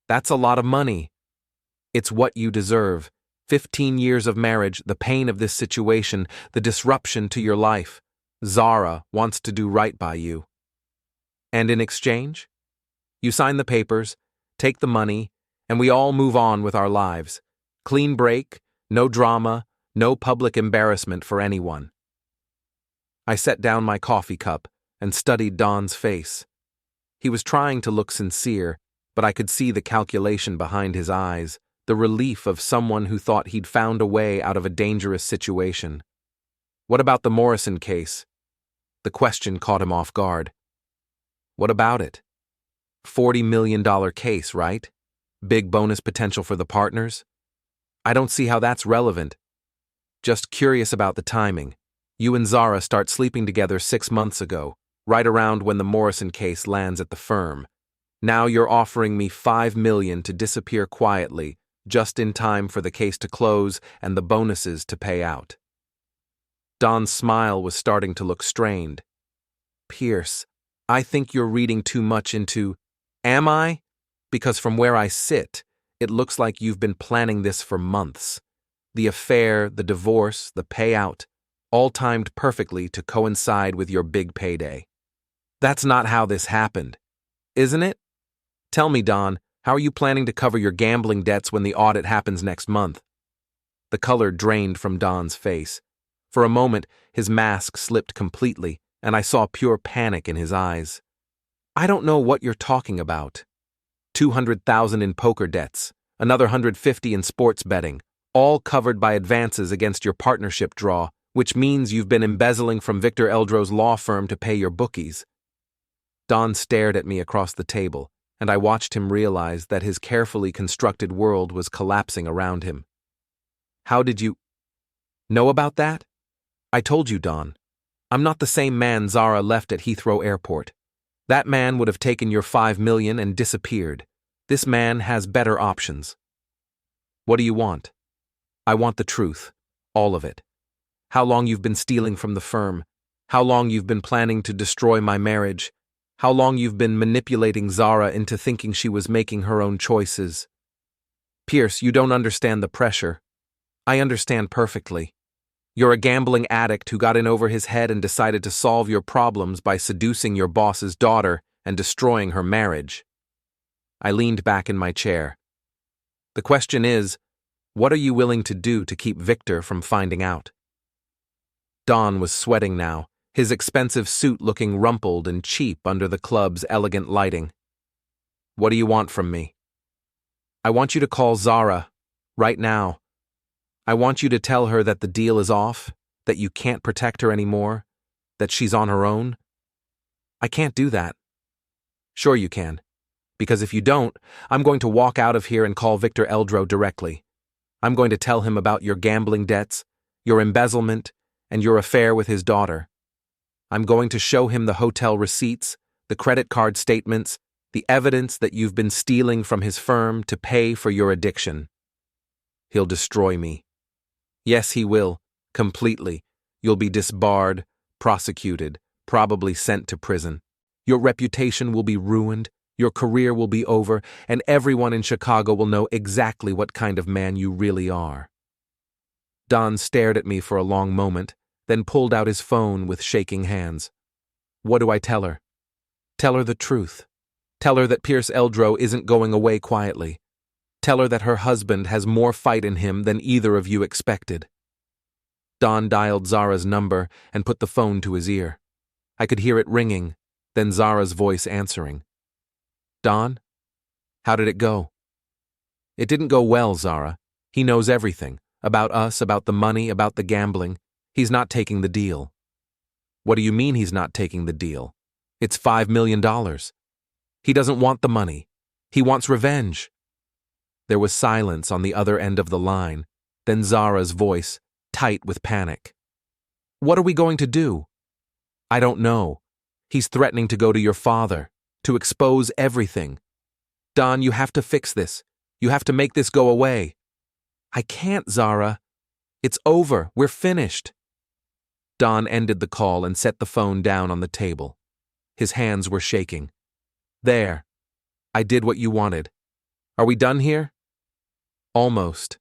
That's a lot of money. It's what you deserve. 15 years of marriage, the pain of this situation, the disruption to your life. Zara wants to do right by you. And in exchange? You sign the papers, take the money, and we all move on with our lives. Clean break, no drama, no public embarrassment for anyone. I set down my coffee cup and studied Don's face. He was trying to look sincere, but I could see the calculation behind his eyes, the relief of someone who thought he'd found a way out of a dangerous situation. What about the Morrison case? The question caught him off guard. What about it? $40 million case, right? Big bonus potential for the partners? I don't see how that's relevant. Just curious about the timing. You and Zara start sleeping together 6 months ago, right around when the Morrison case lands at the firm. Now you're offering me $5 million to disappear quietly, just in time for the case to close and the bonuses to pay out. Don's smile was starting to look strained. Pierce, I think you're reading too much into... Am I? Because from where I sit, it looks like you've been planning this for months. The affair, the divorce, the payout, all timed perfectly to coincide with your big payday. That's not how this happened, isn't it? Tell me, Don, how are you planning to cover your gambling debts when the audit happens next month? The color drained from Don's face. For a moment, his mask slipped completely, and I saw pure panic in his eyes. I don't know what you're talking about. 200,000 in poker debts, another 150 in sports betting, all covered by advances against your partnership draw, which means you've been embezzling from Pierce Eldrow's law firm to pay your bookies. Don stared at me across the table, and I watched him realize that his carefully constructed world was collapsing around him. How did you know about that? I told you, Don. I'm not the same man Zara left at Heathrow Airport. That man would have taken your $5 million and disappeared. This man has better options. What do you want? I want the truth. All of it. How long you've been stealing from the firm. How long you've been planning to destroy my marriage. How long you've been manipulating Zara into thinking she was making her own choices. Pierce, you don't understand the pressure. I understand perfectly. You're a gambling addict who got in over his head and decided to solve your problems by seducing your boss's daughter and destroying her marriage. I leaned back in my chair. The question is, what are you willing to do to keep Victor from finding out? Don was sweating now, his expensive suit looking rumpled and cheap under the club's elegant lighting. What do you want from me? I want you to call Zara, right now. I want you to tell her that the deal is off, that you can't protect her anymore, that she's on her own. I can't do that. Sure you can, because if you don't, I'm going to walk out of here and call Pierce Eldrow directly. I'm going to tell him about your gambling debts, your embezzlement, and your affair with his daughter. I'm going to show him the hotel receipts, the credit card statements, the evidence that you've been stealing from his firm to pay for your addiction. He'll destroy me. Yes, he will, completely. You'll be disbarred, prosecuted, probably sent to prison. Your reputation will be ruined, your career will be over, and everyone in Chicago will know exactly what kind of man you really are. Don stared at me for a long moment, then pulled out his phone with shaking hands. What do I tell her? Tell her the truth. Tell her that Pierce Eldrow isn't going away quietly. Tell her that her husband has more fight in him than either of you expected. Don dialed Zara's number and put the phone to his ear. I could hear it ringing, then Zara's voice answering. Don? How did it go? It didn't go well, Zara. He knows everything. About us, about the money, about the gambling. He's not taking the deal. What do you mean he's not taking the deal? It's $5 million. He doesn't want the money. He wants revenge. There was silence on the other end of the line, then Zara's voice, tight with panic. What are we going to do? I don't know. He's threatening to go to your father, to expose everything. Don, you have to fix this. You have to make this go away. I can't, Zara. It's over. We're finished. Don ended the call and set the phone down on the table. His hands were shaking. There. I did what you wanted. Are we done here? Almost.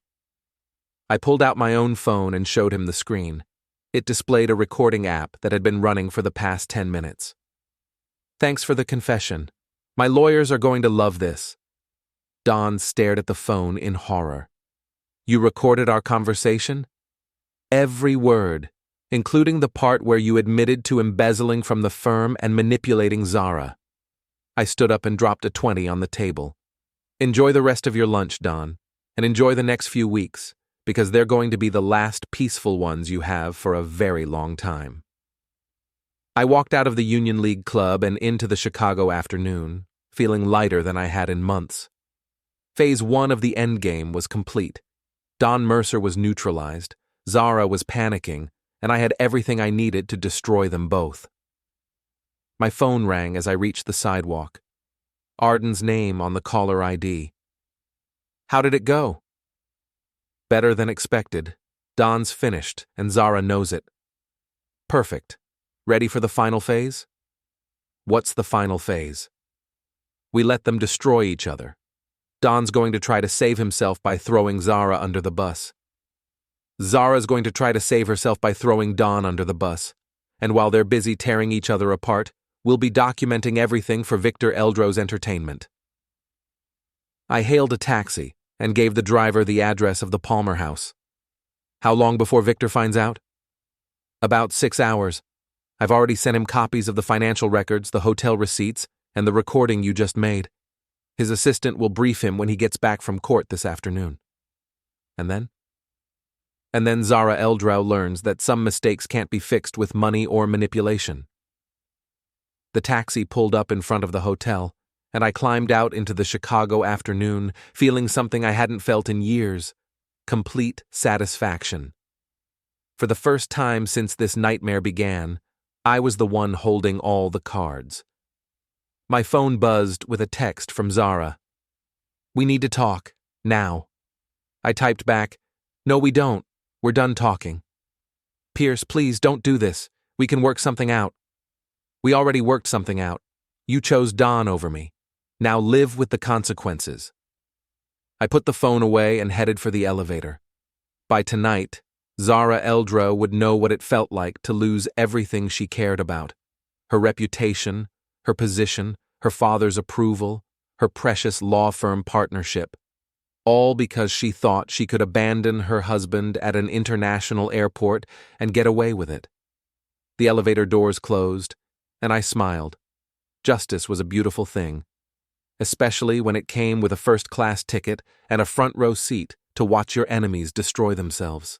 I pulled out my own phone and showed him the screen. It displayed a recording app that had been running for the past 10 minutes. Thanks for the confession. My lawyers are going to love this. Don stared at the phone in horror. You recorded our conversation? Every word, including the part where you admitted to embezzling from the firm and manipulating Zara. I stood up and dropped a 20 on the table. Enjoy the rest of your lunch, Don, and enjoy the next few weeks, because they're going to be the last peaceful ones you have for a very long time. I walked out of the Union League Club and into the Chicago afternoon, feeling lighter than I had in months. Phase 1 of the endgame was complete. Don Mercer was neutralized, Zara was panicking, and I had everything I needed to destroy them both. My phone rang as I reached the sidewalk. Arden's name on the caller ID. How did it go? Better than expected. Don's finished, and Zara knows it. Perfect. Ready for the final phase? What's the final phase? We let them destroy each other. Don's going to try to save himself by throwing Zara under the bus. Zara's going to try to save herself by throwing Don under the bus. And while they're busy tearing each other apart, we'll be documenting everything for Victor Eldrow's entertainment. I hailed a taxi and gave the driver the address of the Palmer house. How long before Victor finds out? About 6 hours. I've already sent him copies of the financial records, the hotel receipts, and the recording you just made. His assistant will brief him when he gets back from court this afternoon. And then? And then Zara Eldrow learns that some mistakes can't be fixed with money or manipulation. The taxi pulled up in front of the hotel, and I climbed out into the Chicago afternoon, feeling something I hadn't felt in years: complete satisfaction. For the first time since this nightmare began, I was the one holding all the cards. My phone buzzed with a text from Zara. "We need to talk, now." I typed back, "No, we don't. We're done talking." "Pierce, please don't do this. We can work something out." "We already worked something out. You chose Don over me. Now live with the consequences." I put the phone away and headed for the elevator. By tonight, Zara Eldrow would know what it felt like to lose everything she cared about: her reputation, her position, her father's approval, her precious law firm partnership. All because she thought she could abandon her husband at an international airport and get away with it. The elevator doors closed, and I smiled. Justice was a beautiful thing, especially when it came with a first-class ticket and a front-row seat to watch your enemies destroy themselves.